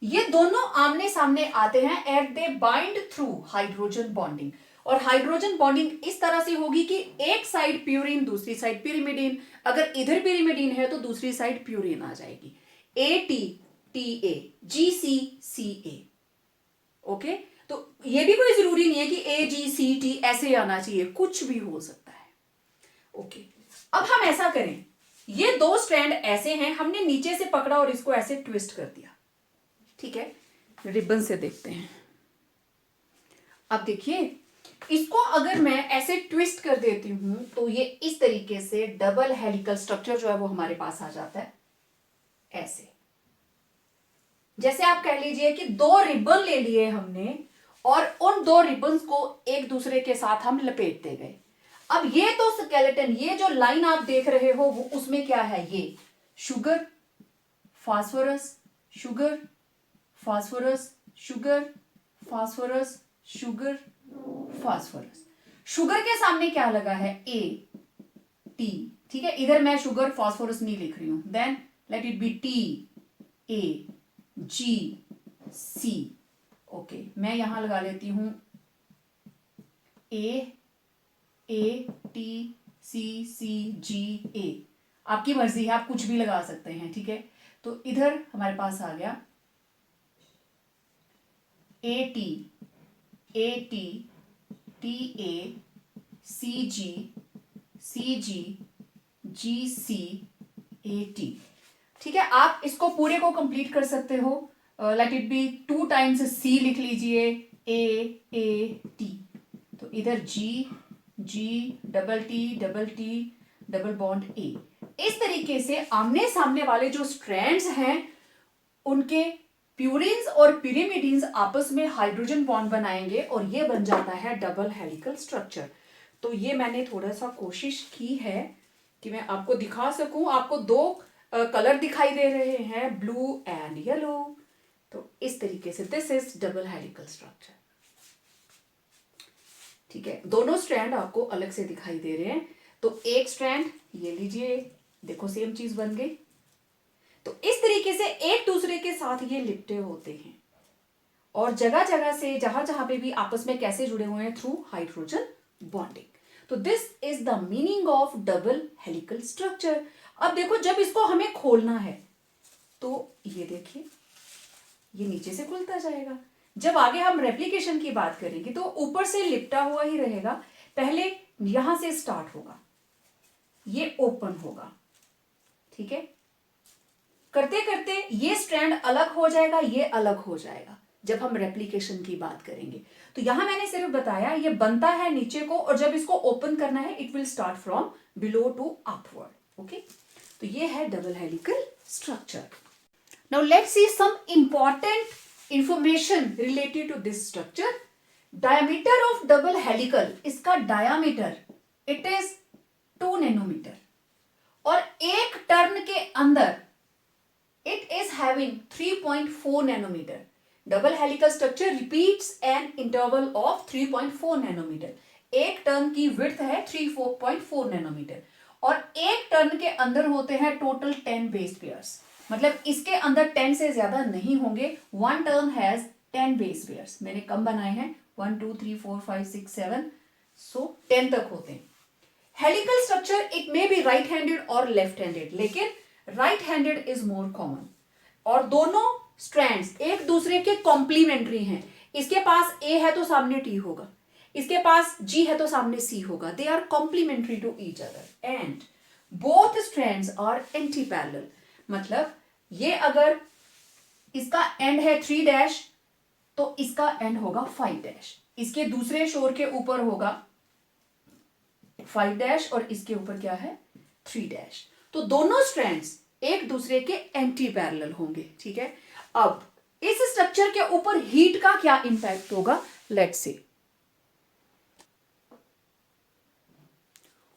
ये दोनों आमने सामने आते हैं at they bind through hydrogen bonding. और हाइड्रोजन बॉन्डिंग इस तरह से होगी कि एक साइड प्यूरिन, दूसरी साइड पिरिमिडीन। अगर इधर पिरिमिडीन है तो दूसरी साइड प्यूरिन आ जाएगी। AT-TA, GC-CA। ओके, तो ये भी कोई जरूरी नहीं है कि AGCT ऐसे आना चाहिए, कुछ भी हो सकता है। ओके, अब हम ऐसा करें, ये दो स्ट्रैंड ऐसे हैं, हमने नीचे से पकड़ा और इसको ऐसे ट्विस्ट कर दिया। ठीक है, रिबन से देखते हैं। अब देखिए, इसको अगर मैं ऐसे ट्विस्ट कर देती हूं तो ये इस तरीके से डबल हेलिकल स्ट्रक्चर जो है वो हमारे पास आ जाता है। ऐसे जैसे आप कह लीजिए कि दो रिबन ले लिए हमने और उन दो रिबन्स को एक दूसरे के साथ हम लपेटते गए। अब ये तो स्केलेटन, ये जो लाइन आप देख रहे हो वो उसमें क्या है, ये sugar, phosphorus, sugar, phosphorus, sugar, phosphorus, sugar, phosphorus. Sugar के सामने क्या लगा है, AT। ठीक है, इधर मैं शुगर फास्फोरस नहीं लिख रही हूं, then let it be TAGC। Okay, मैं यहां लगा लेती हूं ATCCGA। आपकी मर्जी है, आप कुछ भी लगा सकते हैं। ठीक है, तो इधर हमारे पास आ गया AT ठीक है, आप इसको पूरे को कंप्लीट कर सकते हो। Late it B 2 times C लिख लीजिए, AAT। तो इधर G double T double bond A। इस तरीके से आमने सामने वाले जो स्ट्रैंड्स हैं उनके प्यूरिन्स और पिरिमिडीन्स आपस में हाइड्रोजन बॉन्ड बनाएंगे और ये बन जाता है डबल हेलिकल स्ट्रक्चर। तो ये मैंने थोड़ा सा कोशिश की है कि मैं आपको दिखा सकूं। आपको दो कलर दिखाई दे रहे हैं, ब्लू एंड येलो। तो इस तरीके से this is double helical structure. ठीक है, दोनों स्ट्रैंड आपको अलग से दिखाई दे रहे हैं। तो एक स्ट्रैंड ये लीजिए, देखो सेम चीज बन गई। तो इस तरीके से एक दूसरे के साथ ये लिपटे होते हैं और जगह जगह से जहां जहां पे भी आपस में कैसे जुड़े हुए हैं, थ्रू हाइड्रोजन बॉन्डिंग। तो this is the meaning of double helical structure. अब देखो, जब इसको हमें खोलना है तो ये देखिए, ये नीचे से खुलता जाएगा। जब आगे हम रेप्लिकेशन की बात करेंगे तो ऊपर से लिपटा हुआ ही रहेगा। पहले यहां से स्टार्ट होगा, ये ओपन होगा। ठीक है, करते करते ये स्ट्रैंड अलग हो जाएगा, ये अलग हो जाएगा जब हम रेप्लिकेशन की बात करेंगे। तो यहां मैंने सिर्फ बताया ये बनता है नीचे को, और जब इसको ओपन करना है it will start from below to upward. Okay, तो ये है double helical structure. Now let's see some important information related to this structure. Diameter of double helical, इसका डायमीटर इट इज 2 नैनोमीटर और एक टर्न के अंदर it is having 3.4 nanometer. Double helical structure repeats an interval of 3.4 nanometer. एक turn की width है 3.4 nanometre और एक टर्न के अंदर होते हैं टोटल 10 बेस पेयर्स। मतलब इसके अंदर 10 से ज्यादा नहीं होंगे। One turn has 10 base pairs. मैंने कम बनाए हैं, 1 2 3 4 5 6 7, सो 10 तक होते हैं। Helical structure it may be right handed और लेफ्ट हैंडेड, लेकिन right handed is more common. और दोनों स्ट्रैंड्स एक दूसरे के कॉम्प्लीमेंट्री हैं। इसके पास A है तो सामने T होगा, इसके पास G है तो सामने C होगा। They are complementary to each other and both strands are anti parallel. मतलब ये अगर इसका एंड है 3' तो इसका एंड होगा 5'। इसके दूसरे शोर के ऊपर होगा 5' और इसके ऊपर क्या है 3'। तो दोनों स्ट्रैंड्स एक दूसरे के एंटी पैरेलल होंगे। ठीक है, अब इस स्ट्रक्चर के ऊपर हीट का क्या इंपैक्ट होगा, let's see.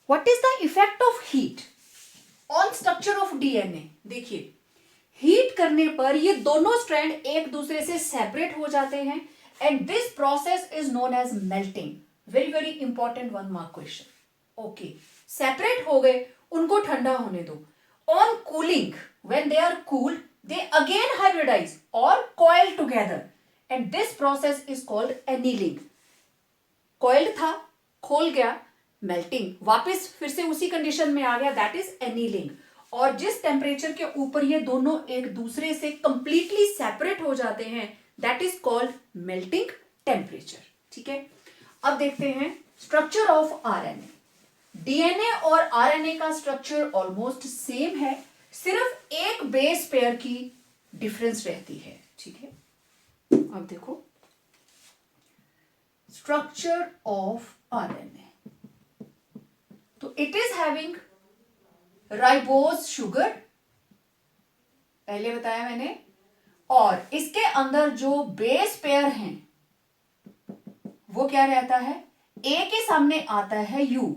What is the effect of heat on structure of DNA. देखिए, हीट करने पर ये दोनों स्ट्रैंड एक दूसरे से सेपरेट हो जाते हैं and this process is known as melting. Very very important 1 mark question. Okay, separate हो गए, उनको ठंडा होने दो। On cooling, when they are cooled, they again hybridize or coil together, and this process is called annealing. coiled था, खोल गया, melting, वापस फिर से उसी कंडीशन में आ गया, that is annealing. और जिस टेम्परेचर के ऊपर ये दोनों एक दूसरे से कंप्लीटली सेपरेट हो जाते हैं, that is called melting temperature. ठीक है, अब देखते हैं स्ट्रक्चर ऑफ आरएनए. डीएनए और आरएनए का स्ट्रक्चर ऑलमोस्ट सेम है, सिर्फ एक बेस पेयर की डिफरेंस रहती है. ठीक है, अब देखो स्ट्रक्चर ऑफ आरएनए. तो it is having ribose sugar, पहले बताया मैंने, और इसके अंदर जो बेस पेयर हैं वो क्या रहता है, ए के सामने आता है U,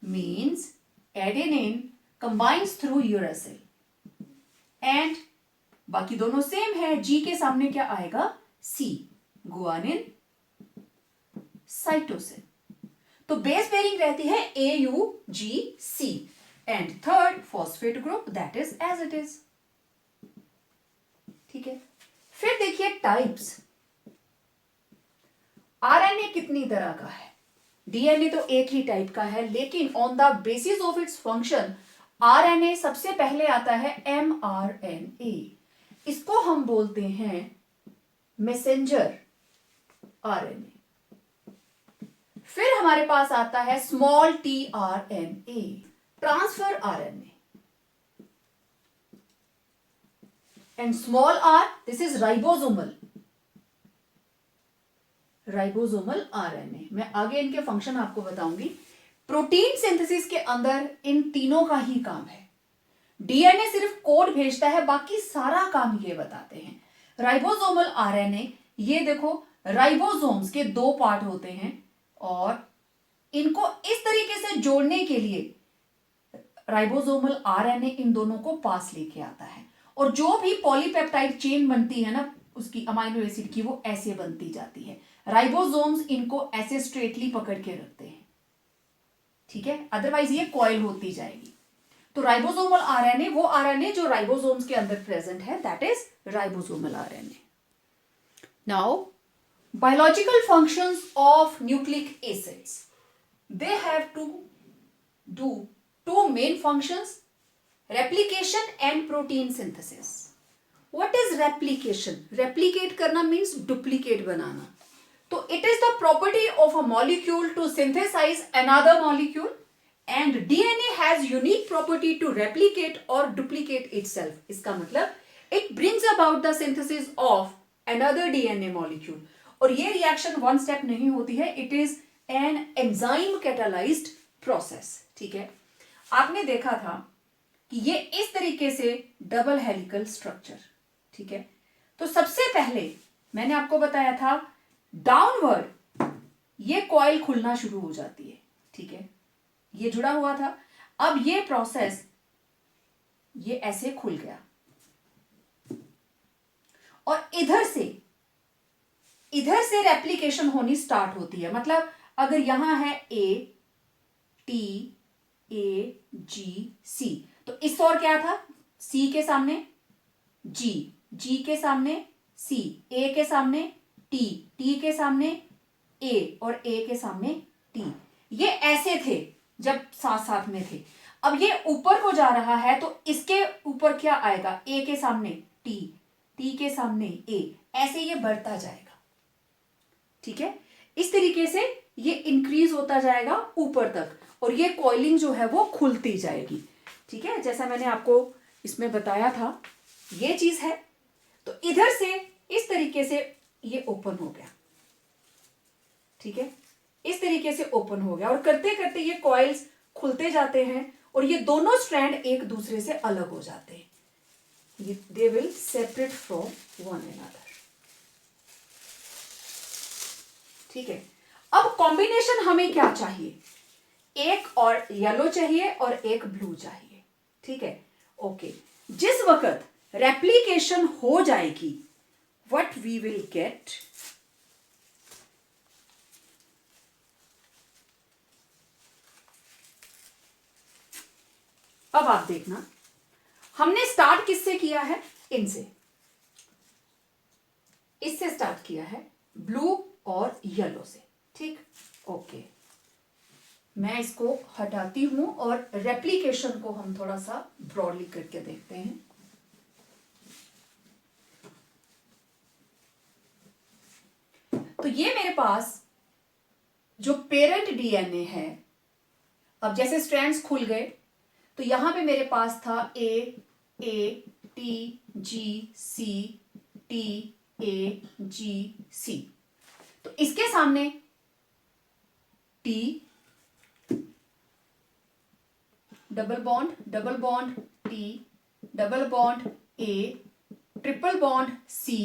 means adenine combines through uracil, and बाकी दोनों सेम है, जी के सामने क्या आएगा, सी, गुआनिन साइटोसिन. तो बेस पेयरिंग रहती है A U G C, and third phosphate group that is as it is. ठीक है, फिर देखिए टाइप्स. आरएनए कितनी तरह का है, डीएनए तो एक ही टाइप का है, लेकिन on the basis of its function RNA सबसे पहले आता है एमआरएनए. इसको हम बोलते हैं मैसेंजर आरएनए. फिर हमारे पास आता है small T RNA, transfer RNA, and small R this is ribosomal RNA. मैं आगे इनके फंक्शन आपको बताऊंगी. प्रोटीन सिंथेसिस के अंदर इन तीनों का ही काम है. डीएनए सिर्फ कोड भेजता है, बाकी सारा काम ये बताते हैं. राइबोसोमल आरएनए, ये देखो राइबोसोम्स के दो पार्ट होते हैं, और इनको इस तरीके से जोड़ने के लिए राइबोसोमल आरएनए इन दोनों को पास लेके आता है. और जो भी पॉलीपेप्टाइड चेन बनती है ना उसकी अमाइनो एसिड की, वो ऐसे बनती जाती है. राइबोसोम्स इनको ऐसे स्ट्रेटली पकड़ के रखते हैं. ठीक है, अदरवाइज ये कॉइल होती जाएगी. तो राइबोसोमल आरएनए वो आरएनए जो राइबोसोम्स के अंदर प्रेजेंट है, that is ribosomal RNA. Now biological functions of nucleic acids, they have to do two main functions, replication and protein synthesis. What is replication? Replicate करना means duplicate बनाना. तो it is the property of a molecule to synthesize another molecule, and DNA has unique property to replicate or duplicate itself. इसका मतलब it brings about the synthesis of another DNA molecule. और ये reaction one step नहीं होती है, it is an enzyme catalysed process. ठीक है, आपने देखा था कि ये इस तरीके से डबल हेलिकल स्ट्रक्चर. ठीक है, तो सबसे पहले मैंने आपको बताया था डाउनवर्ड ये कॉइल खुलना शुरू हो जाती है. ठीक है, ये जुड़ा हुआ था, अब ये प्रोसेस ये ऐसे खुल गया, और इधर से रेप्लिकेशन होनी स्टार्ट होती है. मतलब अगर यहां है ए टी ए जी सी, तो इस और क्या था, सी के सामने जी, जी के सामने सी, ए के सामने टी, टी के सामने ए, और ए के सामने टी. ये ऐसे थे जब साथ साथ में थे. अब ये ऊपर को जा रहा है, तो इसके ऊपर क्या आएगा, ए के सामने टी, टी के सामने ए, ऐसे ये बढ़ता जाएगा. ठीक है, इस तरीके से ये इंक्रीज होता जाएगा ऊपर तक, और ये कॉइलिंग जो है वो खुलती जाएगी. ठीक है, जैसा मैंने आपको इसमें बताया था ये चीज है. तो इधर से इस तरीके से ये ओपन हो गया. ठीक है, इस तरीके से ओपन हो गया, और करते करते ये कॉइल्स खुलते जाते हैं, और ये दोनों स्ट्रैंड एक दूसरे से अलग हो जाते हैं. They will separate from one another. ठीक है, अब कॉम्बिनेशन हमें क्या चाहिए, एक और येलो चाहिए और एक ब्लू चाहिए. ठीक है, ओके. जिस वक्त रेप्लिकेशन हो जाएगी, व्हाट वी विल गेट, अब आप देखना, हमने स्टार्ट किससे किया है, इनसे. इससे स्टार्ट किया है, ब्लू और येलो से, ठीक। ओके, मैं इसको हटाती हूं और रेप्लिकेशन को हम थोड़ा सा ब्रॉडली करके देखते हैं। तो ये मेरे पास जो पेरेंट डीएनए है, अब जैसे स्ट्रैंड्स खुल गए तो यहां पे मेरे पास था A T G C T A G सी, तो इसके सामने T double bond T double bond A triple bond C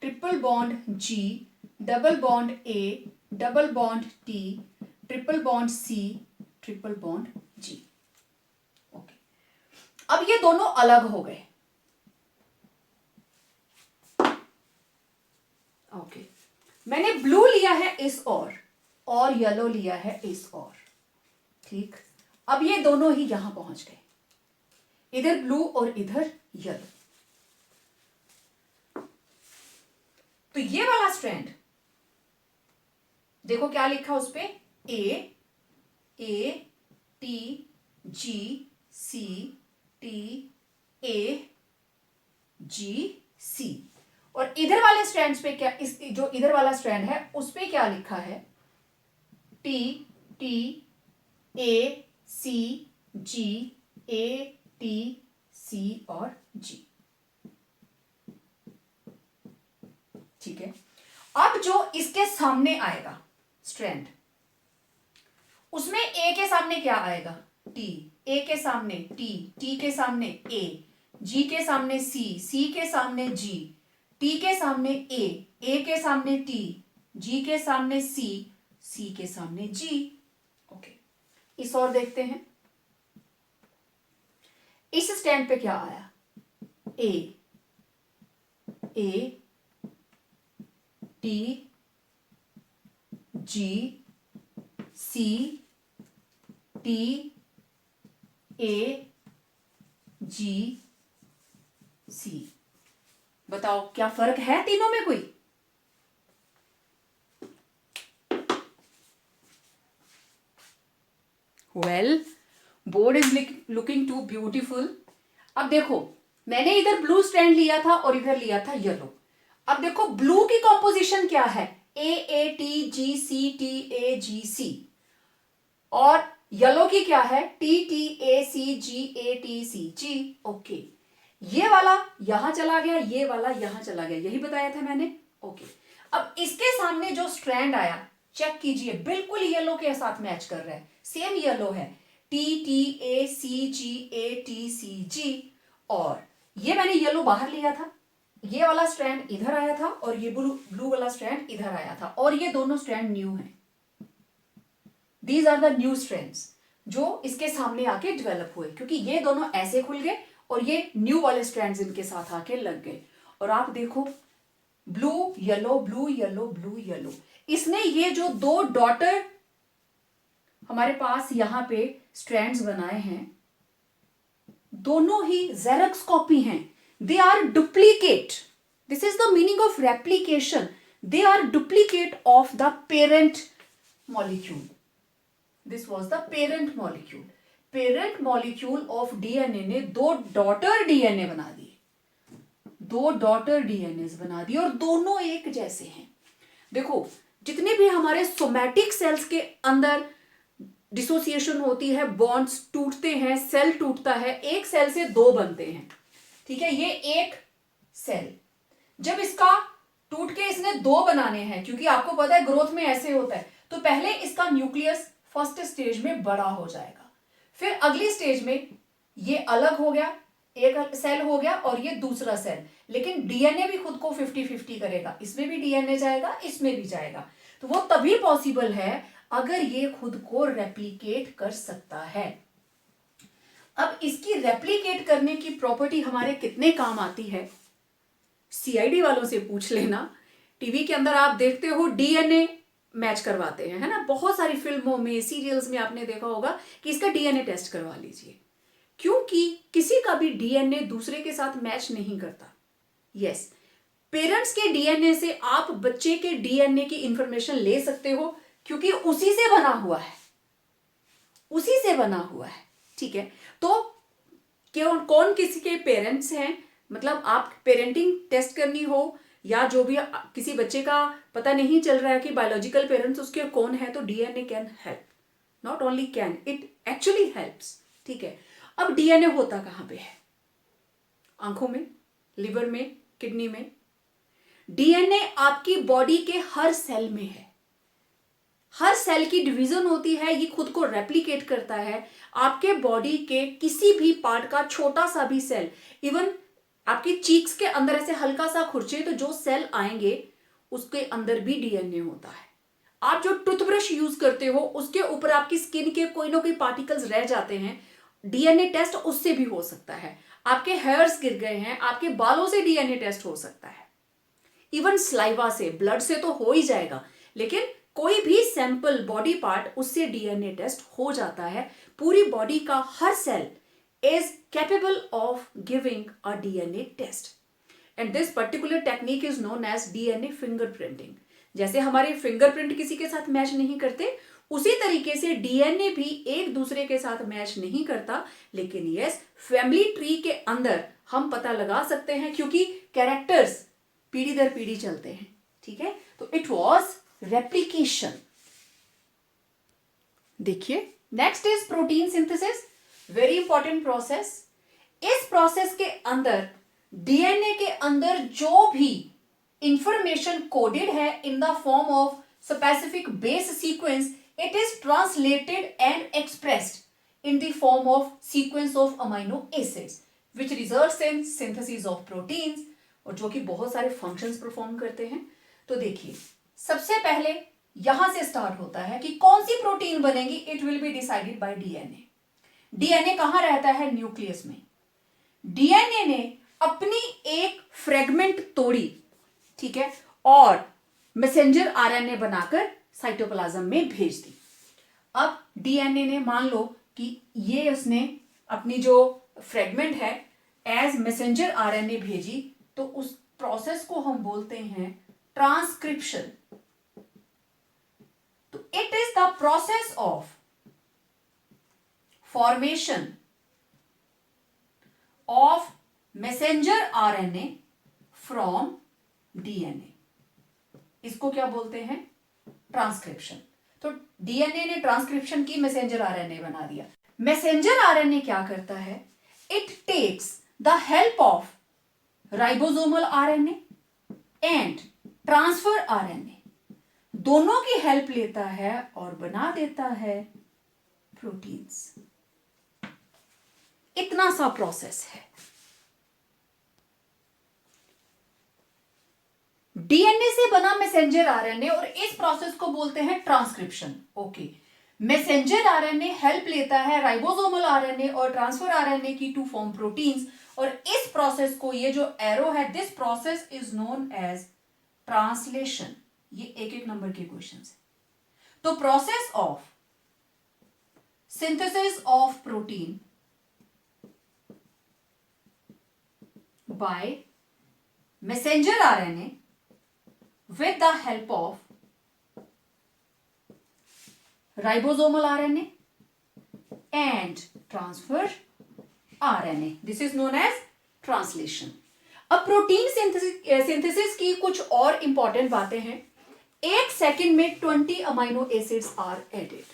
triple bond G double bond A double bond T triple bond C triple bond G. Okay, अब ये दोनों अलग हो गए। Okay, मैंने ब्लू लिया है इस और येलो लिया है इस और, ठीक। अब ये दोनों ही यहां पहुंच गए, इधर ब्लू और इधर येलो। तो ये वाला स्ट्रैंड देखो क्या लिखा उस पे, A T G C T A G सी, और इधर वाले स्ट्रैंड्स पे क्या, इस जो इधर वाला स्ट्रैंड है उस पे क्या लिखा है, T T A C G A T C और जी, ठीक है। अब जो इसके सामने आएगा स्ट्रैंड, उसमें ए के सामने क्या आएगा, टी, ए के सामने टी, टी के सामने ए, जी के सामने सी के सामने जी, टी के सामने ए के सामने टी, जी के सामने सी के सामने जी। ओके, इस और देखते हैं, इस स्टैंड पे क्या आया, A T G C T A G सी। बताओ क्या फर्क है तीनों में कोई? Well, board is looking too beautiful. अब देखो, मैंने इधर ब्लू स्ट्रैंड लिया था और इधर लिया था येलो। अब देखो ब्लू की कॉम्पोजिशन क्या है, A T G C T A G सी, और येलो की क्या है, T T A C G A T C G. Okay, ये वाला यहां चला गया, ये वाला यहां चला गया, यही बताया था मैंने। ओके, अब इसके सामने जो स्ट्रैंड आया, चेक कीजिए, बिल्कुल येलो के साथ मैच कर रहा है, सेम येलो है, T T A C G A T C G, और ये मैंने येलो बाहर लिया था, ये वाला स्ट्रैंड इधर आया था और ये ब्लू वाला स्ट्रैंड इधर आया था, और ये दोनों स्ट्रैंड न्यू हैं। These are the new strands जो इसके सामने आके डेवलप हुए, क्योंकि ये दोनों ऐसे खुल गए और ये न्यू वाले स्ट्रैंड्स इनके साथ आके लग गए। और आप देखो, blue yellow blue yellow blue yellow, इसने ये जो दो डॉटर हमारे पास यहां पे स्ट्रैंड्स बनाए हैं, दोनों ही जेरॉक्स कॉपी हैं, they are duplicate. This is the meaning of replication. They are duplicate of the parent molecule. This was the parent molecule. Parent molecule of DNA ने दो daughter DNA बना दिए, दो daughter DNAs बना दिए, और दोनों एक जैसे हैं। देखो, जितने भी हमारे सोमैटिक सेल्स के अंदर डिसोसिएशन होती है, बॉन्ड्स टूटते हैं, सेल टूटता है, एक सेल से दो बनते हैं, ठीक है। ये एक सेल जब इसका टूट के इसने दो बनाने हैं, क्योंकि आपको पता है ग्रोथ में ऐसे होता है, तो पहले इसका न्यूक्लियस फर्स्ट स्टेज में बड़ा हो जाएगा, फिर अगली स्टेज में ये अलग हो गया, एक सेल हो गया और ये दूसरा सेल, लेकिन डीएनए भी खुद को 50-50 करेगा, इसमें भी डीएनए जाएगा, इसमें भी जाएगा। तो वो तभी पॉसिबल है अगर ये खुद को रेप्लिकेट कर सकता है। अब इसकी रेप्लिकेट करने की प्रॉपर्टी हमारे कितने काम आती है, सीआईडी वालों से पूछ लेना। टीवी के अंदर आप देखते हो डीएनए मैच करवाते हैं, है ना, बहुत सारी फिल्मों में, सीरियल्स में आपने देखा होगा कि इसका डीएनए टेस्ट करवा लीजिए, क्योंकि किसी का भी डीएनए दूसरे के साथ मैच नहीं करता। यस, पेरेंट्स के डीएनए से आप बच्चे के डीएनए की इंफॉर्मेशन ले सकते हो, क्योंकि उसी से बना हुआ है, उसी से बना हुआ है। ठीक है, तो कौन किसी के पेरेंट्स हैं, मतलब आप पेरेंटिंग टेस्ट करनी हो या जो भी किसी बच्चे का पता नहीं चल रहा है कि बायोलॉजिकल पेरेंट्स उसके कौन है, तो DNA can help, not only can, it actually helps. ठीक है, अब डीएनए होता कहां पे है? आंखों में, लिवर में, किडनी में। डीएनए आपकी बॉडी के हर सेल में है, हर सेल की डिवीजन होती है, ये खुद को रेप्लिकेट करता है। आपके बॉडी के किसी भी पार्ट का छोटा सा भी सेल, इवन आपके चीक्स के अंदर ऐसे हल्का सा खुरचे तो जो सेल आएंगे उसके अंदर भी डीएनए होता है। आप जो टूथब्रश यूज करते हो उसके ऊपर आपकी स्किन के कोई ना कोई पार्टिकल्स रह जाते हैं, डीएनए टेस्ट उससे भी हो सकता है। आपके हेयर्स गिर गए हैं, आपके बालों से डीएनए टेस्ट हो सकता है। इवन स्लाइवा से, ब्लड से तो हो ही जाएगा, लेकिन कोई भी सैंपल बॉडी पार्ट उससे डीएनए टेस्ट हो जाता है। पूरी बॉडी का हर cell is capable of giving a DNA test, and this particular technique is known as DNA fingerprinting. जैसे हमारे फिंगरप्रिंट किसी के साथ मैच नहीं करते, उसी तरीके से डीएनए भी एक दूसरे के साथ मैच नहीं करता, लेकिन यस, फैमिली ट्री के अंदर हम पता लगा सकते हैं, क्योंकि कैरेक्टर्स पीढ़ी दर पीढ़ी चलते हैं। ठीक है, तो इट वॉज रेप्लिकेशन। देखिए, next is protein synthesis, very important process. इस प्रोसेस के अंदर डीएनए के अंदर जो भी इंफॉर्मेशन कोडेड है in the form of specific base sequence, it is translated and expressed in the form of sequence of amino acids which results in synthesis of proteins, और जो कि बहुत सारे फंक्शंस परफॉर्म करते हैं। तो देखिए, सबसे पहले यहां से स्टार्ट होता है कि कौन सी प्रोटीन बनेगी, it will be decided by DNA. DNA कहां रहता है? न्यूक्लियस में। डीएनए ने अपनी एक फ्रेगमेंट तोड़ी, ठीक है, और मैसेंजर आरएनए बनाकर साइटोप्लाज्म में भेज दी। अब डीएनए ने, मान लो कि ये उसने अपनी जो फ्रेगमेंट है एज मैसेंजर आरएनए भेजी, तो उस प्रोसेस को हम बोलते हैं ट्रांसक्रिप्शन। तो it is the process of formation of messenger RNA from DNA. इसको क्या बोलते हैं? ट्रांसक्रिप्शन। तो डीएनए ने ट्रांसक्रिप्शन की, मैसेंजर आरएनए बना दिया। मैसेंजर आरएनए क्या करता है? It takes the help of ribosomal RNA and transfer RNA, दोनों की हेल्प लेता है और बना देता है प्रोटीन्स। इतना सा प्रोसेस है। डीएनए से बना मैसेंजर आरएनए, और इस प्रोसेस को बोलते हैं transcription. Okay, messenger RNA help लेता है राइबोसोमल आरएनए और ट्रांसफर आरएनए की टू फॉर्म प्रोटीन्स, और इस प्रोसेस को, ये जो एरो है, this process is known as translation. ये एक एक नंबर के क्वेश्चन है। तो process of synthesis of protein by messenger RNA with the help of ribosomal RNA and transfer RNA. This is known as translation. अब protein synthesis की कुछ और इंपॉर्टेंट बातें हैं। एक सेकंड में 20 अमाइनो एसिड्स आर एडेड,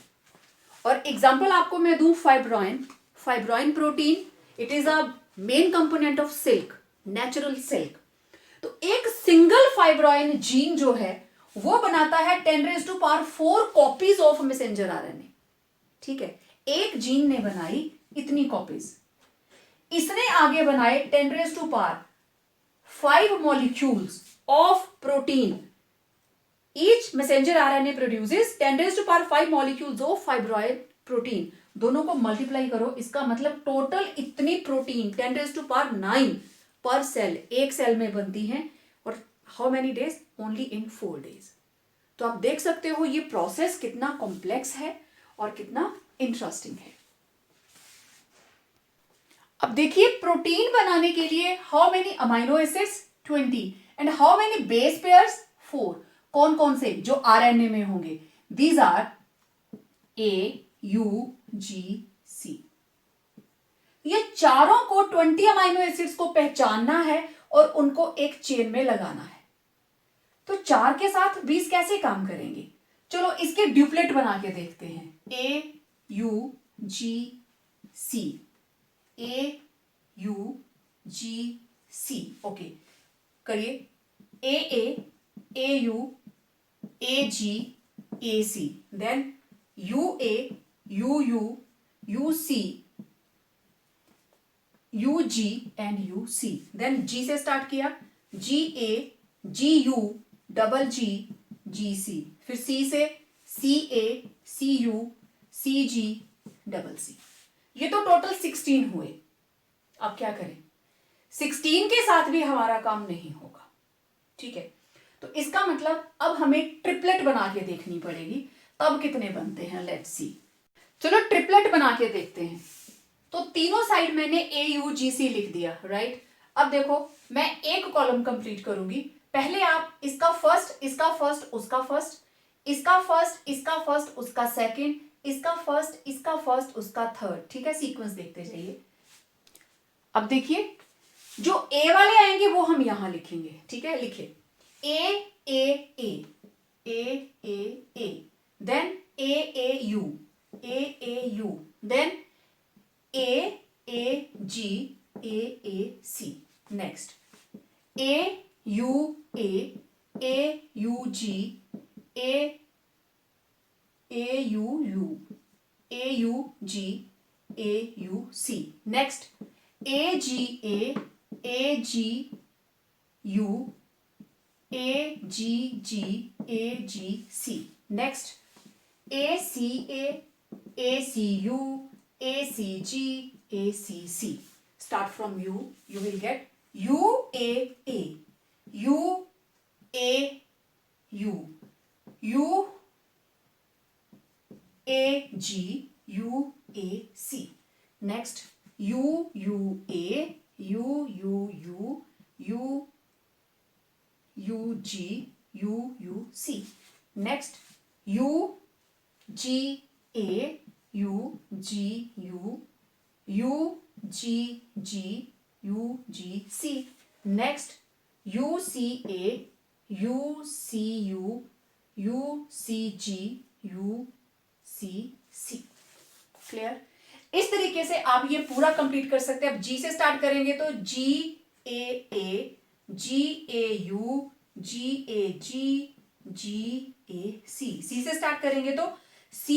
और एग्जांपल आपको मैं दूं, fibroin protein, it is a main component of silk, natural silk. तो एक सिंगल फाइब्रोइन जीन जो है वो बनाता है 10⁴ कॉपीज ऑफ मैसेंजर आरएनए। ठीक है, एक जीन ने बनाई इतनी कॉपीज, इसने आगे बनाए 10⁵ molecules of protein. Each messenger RNA produces 10⁵ molecules of fibroin protein. दोनों को मल्टीप्लाई करो, इसका मतलब टोटल इतनी प्रोटीन 10⁹ पर सेल, एक सेल में बनती हैं, और how many days? Only in 4 days. तो आप देख सकते हो ये प्रोसेस कितना कॉम्प्लेक्स है और कितना इंटरेस्टिंग है। अब देखिए, प्रोटीन बनाने के लिए how many amino acids? 20, and how many base pairs? 4. कौन कौन से? जो आरएनए में होंगे. These R A U G सी. ये चारों को 20 अमाइनो एसिड्स को पहचानना है और उनको एक चेन में लगाना है. तो 4 के साथ 20 कैसे काम करेंगे? चलो इसके ड्यूप्लेट बना के देखते हैं. A U G C, A U G C. Okay, करिए. A U A G A C, then U A U U U C U G and U C. Then G से स्टार्ट किया. G A G U double G G C. फिर C से सी ए C you see ji double C. ये तो total 16 हुए. अब क्या करें? 16 के साथ भी हमारा काम नहीं होगा. ठीक है, तो इसका मतलब अब हमें ट्रिपलेट बना के देखनी पड़ेगी. तब कितने बनते हैं? Let's see. चलो ट्रिपलेट बना के देखते हैं. तो तीनों साइड मैंने ए यू जी सी लिख दिया, राइट. अब देखो, मैं एक कॉलम कंप्लीट करूंगी. पहले आप इसका फर्स्ट, इसका फर्स्ट, उसका फर्स्ट, इसका फर्स्ट, इसका फर्स्ट, उसका सेकंड, इसका फर्स्ट, इसका फर्स्ट, उसका थर्ड. ठीक है, सीक्वेंस देखते जाइए. अब देखिए, जो ए वाले आएंगे वो हम यहां लिखेंगे. ठीक है, लिखे. A A A A A A, then A U A U, then A G A C. Next A U G A U G A U C. Next A G U A G C. Next A C U A C C. Start from U. You will get U A U A U A G U A C. Next U A U G U C. Next U G A U G U G C. Next U C A U C G U C C. Clear? इस तरीके से आप ये पूरा complete कर सकते हैं. अब जी से स्टार्ट करेंगे तो G A U G A C. सी से स्टार्ट करेंगे तो C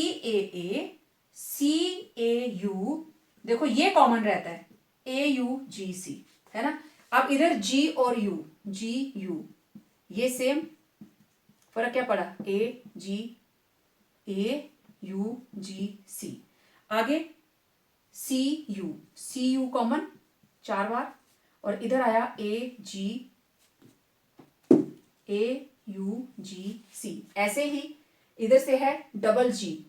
A U, देखो ये कॉमन रहता है, ए यू जी सी, है ना. अब इधर जी और यू, जी यू, ये सेम. फर्क क्या पड़ा? ए यू जी सी. आगे सी यू कॉमन 4 बार, और इधर आया ए यू जी सी. ऐसे ही इधर से है double G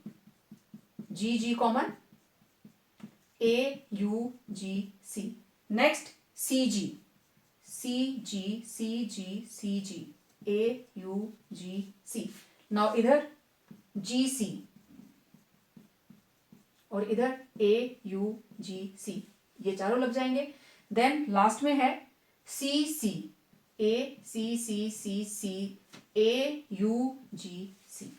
common, A U G C. Next C G A U G C. Now इधर जी सी और इधर ए यू जी सी, ये चारों लग जाएंगे. देन लास्ट में है सी ए सी ए यू जी सी.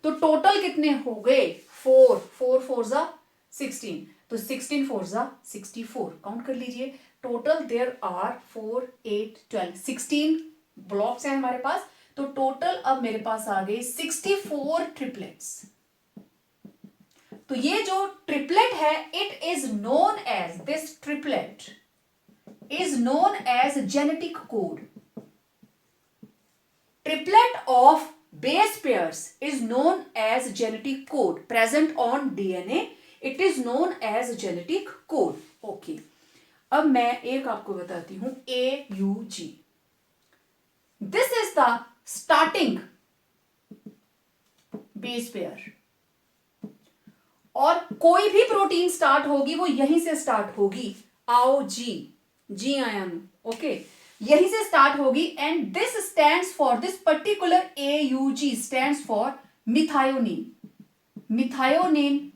तो टोटल कितने हो गए? 4 जा 16, तो 16 4 जा 64. काउंट कर लीजिए. टोटल देयर आर 4 8 12 16 ब्लॉक्स हैं हमारे पास. तो टोटल अब मेरे पास आ गए 64 ट्रिपलेट्स. तो ये जो ट्रिपलेट है, it is known as, this triplet is known as genetic code. Triplet of base pairs is known as genetic code present on DNA. It is known as genetic code. Okay. अब मैं एक आपको बताती हूं, AUG. This is the starting base pair. और कोई भी protein start होगी वो यहीं से स्टार्ट होगी. आओ जी आयन. ओके, यहीं से स्टार्ट होगी and this stands for, this particular AUG stands for methionine. Methionine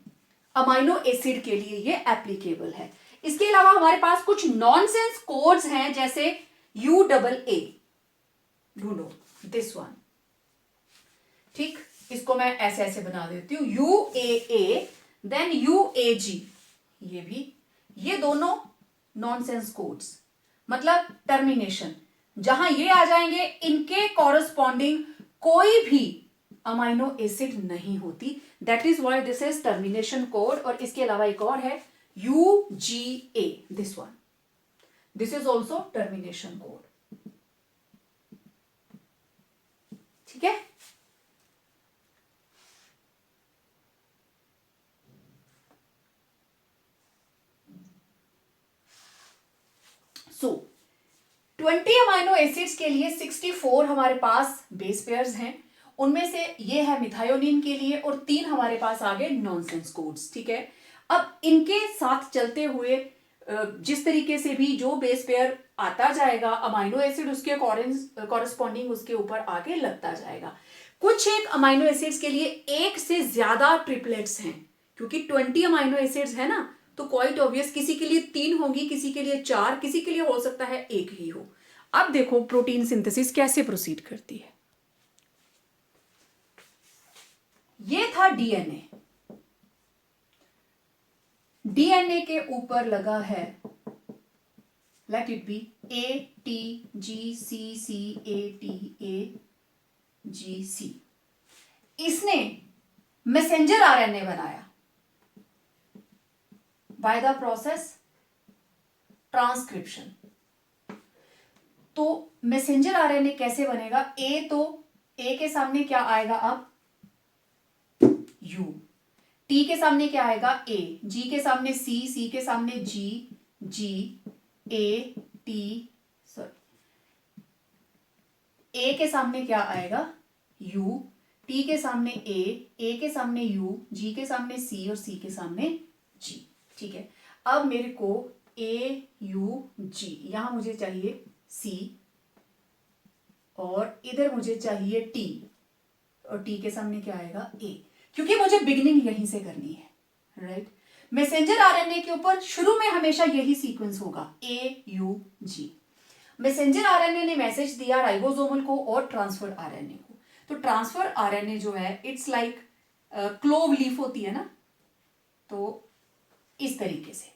amino acid के लिए ये एप्लीकेबल है। इसके अलावा हमारे पास कुछ नॉनसेंस कोड्स हैं, जैसे UAA, ढूंढो दिस वन, ठीक, इसको मैं ऐसे ऐसे बना देती हूं, UAA, देन UAG, ये भी, ये दोनों नॉनसेंस कोड्स, मतलब टर्मिनेशन, जहां ये आ जाएंगे इनके कॉरस्पॉन्डिंग कोई भी अमाइनो एसिड नहीं होती, that is why this is termination code. और इसके अलावा एक और है UGA, this one, this is also termination code, ठीक है। सो 20 अमाइनो एसिड्स के लिए 64 हमारे पास बेस पेयर्स हैं, उनमें से ये है मिथायोनिन के लिए, और 3 हमारे पास आ गए नॉनसेंस कोड्स, ठीक है। अब इनके साथ चलते हुए जिस तरीके से भी जो बेस पेयर आता जाएगा अमाइनो एसिड उसके कॉरेस्पॉन्डिंग उसके ऊपर आगे लगता जाएगा। कुछ एक अमाइनो एसिड्स के लिए एक से ज्यादा ट्रिपलेट्स हैं, क्योंकि 20 अमाइनो एसिड्स है ना, तो क्वाइट ऑब्वियस किसी के लिए 3 होंगी, किसी के लिए 4, किसी के लिए हो सकता है 1 ही हो। अब देखो प्रोटीन सिंथेसिस कैसे प्रोसीड करती है। ये था डीएनए, डीएनए के ऊपर लगा है, लेट इट बी ATGCCATAGC, इसने मैसेंजर आरएनए बनाया बाय द प्रोसेस ट्रांसक्रिप्शन। तो मैसेंजर आरएनए कैसे बनेगा, ए के सामने क्या आएगा, अब U, T के सामने क्या आएगा, A, G के सामने C के सामने G, A, T, sorry, A के सामने क्या आएगा, U, T के सामने A के सामने U, G के सामने C और C के सामने G, ठीक है। अब मेरे को AUG, यहां मुझे चाहिए C और इधर मुझे चाहिए T, और T के सामने क्या आएगा, A, क्योंकि मुझे बिगिनिंग यहीं से करनी है, राइट। मैसेंजर आरएनए के ऊपर शुरू में हमेशा यही सीक्वेंस होगा, AUG। मैसेंजर आरएनए ने मैसेज दिया राइबोसोमल को और ट्रांसफर आरएनए को। तो ट्रांसफर आरएनए जो है इट्स लाइक क्लोव लीफ होती है ना, तो इस तरीके से।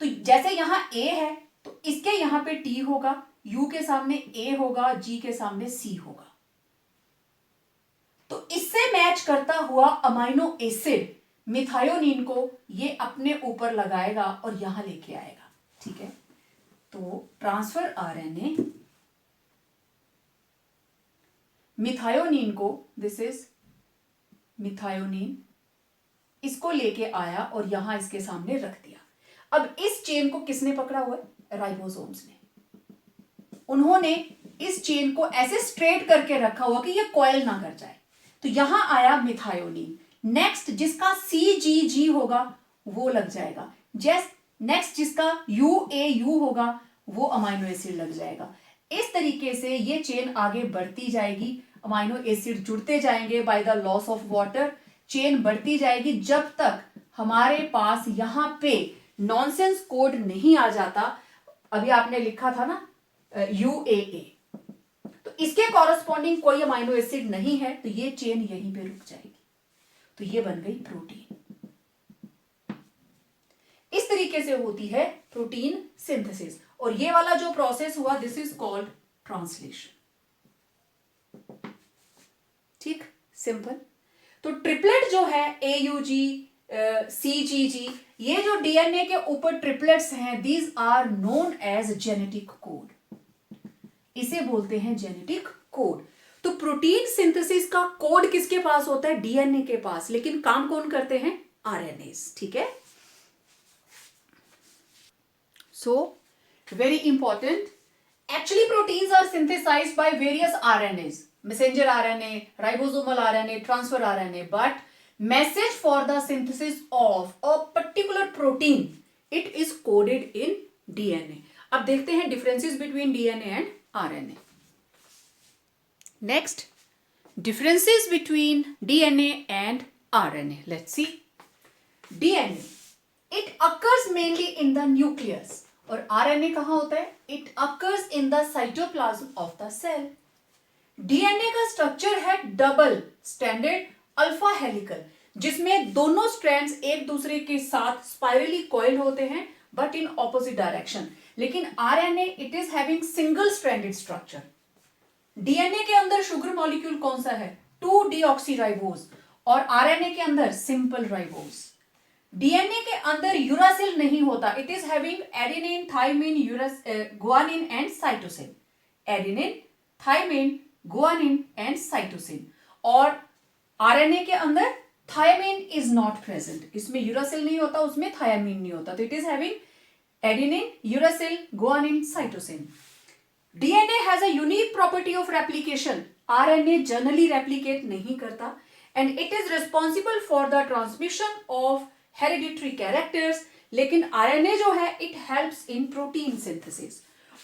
तो जैसे यहां A है तो इसके यहां पे T होगा, U के सामने A होगा, G के सामने C होगा। तो इससे मैच करता हुआ अमाइनो एसिड मिथायोनिन को ये अपने ऊपर लगाएगा और यहां लेके आएगा, ठीक है। तो ट्रांसफर आरएनए मिथायोनिन को, दिस इज मिथायोनिन, इसको लेके आया और यहां इसके सामने रख दिया। अब इस चेन को किसने पकड़ा हुआ है, राइबोसोम्स ने। उन्होंने इस चेन को ऐसे स्ट्रेट करके रखा हुआ कि ये कॉइल ना कर जाए। तो यहां आया मिथायोनिन, नेक्स्ट जिसका CGG होगा वो लग जाएगा, नेक्स्ट जिसका UAU होगा वो अमाइनो एसिड लग जाएगा। इस तरीके से ये चेन आगे बढ़ती जाएगी, अमाइनो एसिड जुड़ते जाएंगे by the loss of water, chain बढ़ती जाएगी जब तक हमारे पास यहां पे नॉनसेंस कोड नहीं आ जाता। अभी आपने लिखा था ना UAA, तो इसके कॉरस्पॉन्डिंग कोई अमाइनो एसिड नहीं है, तो ये चेन यहीं पे रुक जाएगी, तो ये बन गई प्रोटीन। इस तरीके से होती है प्रोटीन सिंथेसिस, और ये वाला जो प्रोसेस हुआ दिस इज कॉल्ड ट्रांसलेशन, ठीक, सिंपल। तो ट्रिपलेट जो है AUG, CGG, ये जो डीएनए के ऊपर ट्रिपलेट्स हैं, these are known as genetic code, इसे बोलते हैं जेनेटिक कोड। तो प्रोटीन सिंथेसिस का कोड किसके पास होता है, डीएनए के पास, लेकिन काम कौन करते हैं, आरएनएस, ठीक है। So very important, actually proteins are synthesised by various RNAs, messenger RNA, ribosomal RNA, transfer RNA, but message for the synthesis of a particular protein it is coded in DNA। अब देखते हैं differences between DNA and RNA. Next, differences between DNA and RNA. Let's see. DNA, it occurs mainly in the nucleus. और RNA कहाँ होता है? It occurs in the cytoplasm of the cell. DNA का structure है double standard alpha helical, जिसमें दोनों strands एक दूसरे के साथ स्पाइरली कॉइल होते हैं बट इन ऑपोजिट डायरेक्शन. लेकिन RNA it is having single stranded structure. DNA के अंदर शुगर मॉलिक्यूल कौन सा है? 2-deoxyराइबोज. और RNA के अंदर सिंपल राइबोज. डीएनए के अंदर यूरासिल नहीं होता. It is having adenine, thymine, guanine and cytosine. Adenine, thymine, guanine and cytosine. और RNA के अंदर थायमिन इज नॉट प्रेजेंट. इसमें यूरासिल नहीं होता, उसमें थायमिन नहीं होता. तो it is having adenine, uracil, guanine, cytosine. DNA has a unique property of replication. RNA generally replicate नहीं करता and it is responsible for the transmission of hereditary characters. लेकिन RNA जो है it helps in protein synthesis.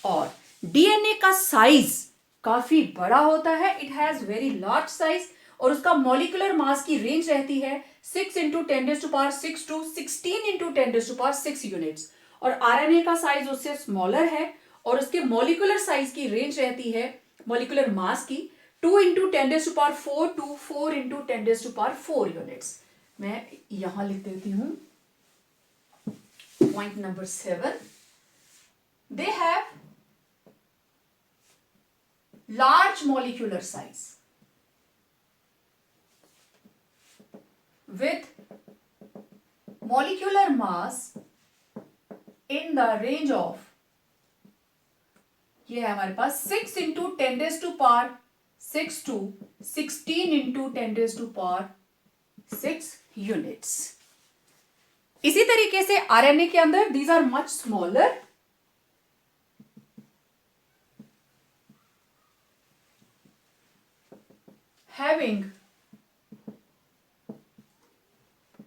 और DNA का size काफी बड़ा होता है. It has very large size और उसका molecular mass की रेंज रहती है 6 into 10⁻⁶ to 16 into 10⁻⁶ units. और RNA का साइज उससे स्मॉलर है और उसके मॉलिकुलर साइज की रेंज रहती है मॉलिकुलर मास की 2 into 10⁴ to 4 into 10⁴ यूनिट्स. मैं यहां लिख देती हूं point number 7. They have large molecular size with molecular mass in the range of, ये है हमारे पास 6 into 10⁻⁶ to 16 into 10⁻⁶ यूनिट्स. इसी तरीके से RNA के अंदर these are much smaller. Having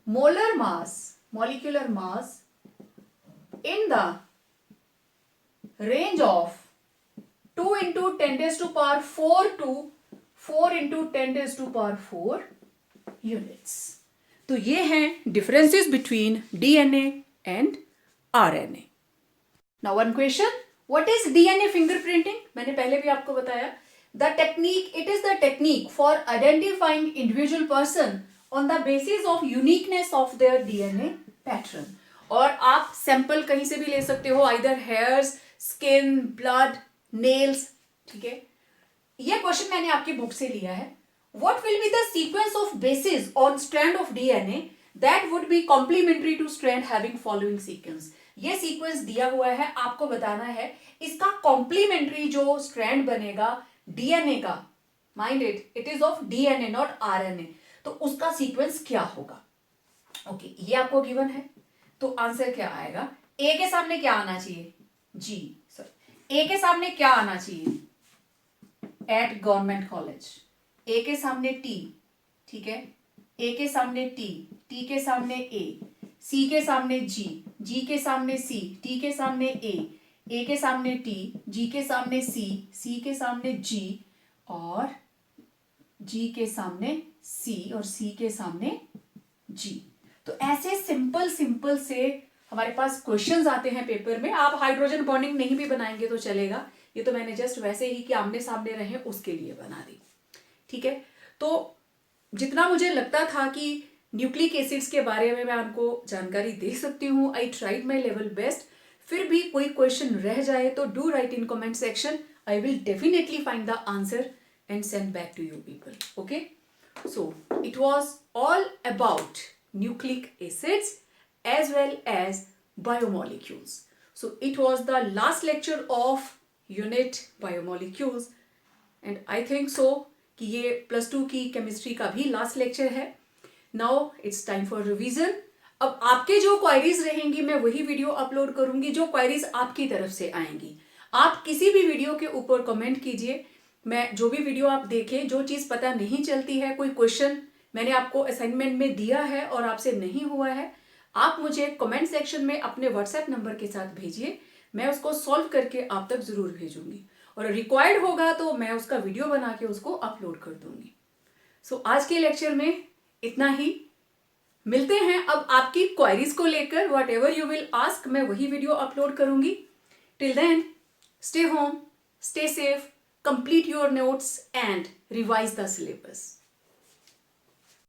molar mass, molecular mass in the range of 2 into 10⁴ to 4 into 10⁴ units. तो ये हैं differences between DNA and RNA. Now one question, what is DNA fingerprinting? मैंने पहले भी आपको बताया. The technique, it is the technique for identifying individual person on the basis of uniqueness of their DNA pattern. और आप sample कहीं से भी ले सकते हो, either hairs, skin, blood, nails. ठीक है, यह क्वेश्चन मैंने आपकी बुक से लिया है. What will be the sequence of bases on strand of DNA that would be complementary to strand having following sequence. ये सीक्वेंस दिया हुआ है, आपको बताना है इसका कॉम्प्लीमेंट्री जो स्ट्रैंड बनेगा DNA का. Mind it, it is of DNA not RNA. तो उसका सीक्वेंस क्या होगा? ओके, ये आपको गिवन है. तो आंसर क्या आएगा? ए के सामने क्या आना चाहिए? जी सर, ए के सामने क्या आना चाहिए? Eight government college. ए के सामने टी. ठीक है, ए के सामने टी, टी के सामने ए, सी के सामने जी, जी के सामने सी, टी के सामने ए के सामने टी, जी के सामने सी के सामने जी, और जी के सामने सी, और सी के सामने जी. तो ऐसे सिंपल सिंपल से हमारे पास क्वेश्चंस आते हैं पेपर में. आप हाइड्रोजन बॉन्डिंग नहीं भी बनाएंगे तो चलेगा. ये तो मैंने जस्ट वैसे ही कि आमने सामने रहे उसके लिए बना दी. ठीक है, तो जितना मुझे लगता था कि न्यूक्लिक एसिड्स के बारे में मैं आपको जानकारी दे सकती हूँ, I tried my level best. फिर भी कोई क्वेश्चन रह जाए तो do write in comment section. I will definitely find the answer and send back to you people. Okay, so it was all about nucleic acids as well as biomolecules. So it was the last lecture of unit biomolecules and I think so कि ये +2 की chemistry का भी last lecture है. Now it's time for revision. अब आपके जो queries रहेंगी मैं वही वीडियो अपलोड करूंगी जो क्वेरीज आपकी तरफ से आएंगी. आप किसी भी वीडियो के ऊपर कमेंट कीजिए. मैं जो भी वीडियो आप देखें, जो चीज़ पता नहीं चलती है, कोई क्वेश्चन मैंने आपको असाइनमेंट में दिया है और आपसे नहीं हुआ है, आप मुझे कमेंट सेक्शन में अपने व्हाट्सएप नंबर के साथ भेजिए. मैं उसको सॉल्व करके आप तक ज़रूर भेजूंगी. और रिक्वायर्ड होगा तो मैं उसका वीडियो बना के उसको अपलोड कर दूंगी। सो आज के लेक्चर में इतना ही। मिलते हैं अब आपकी क्वायरीज को लेकर। Whatever you will ask, मैं वही वीडियो अपलोड करूंगी। Till then, stay home, stay safe, complete your notes and revise the syllabus.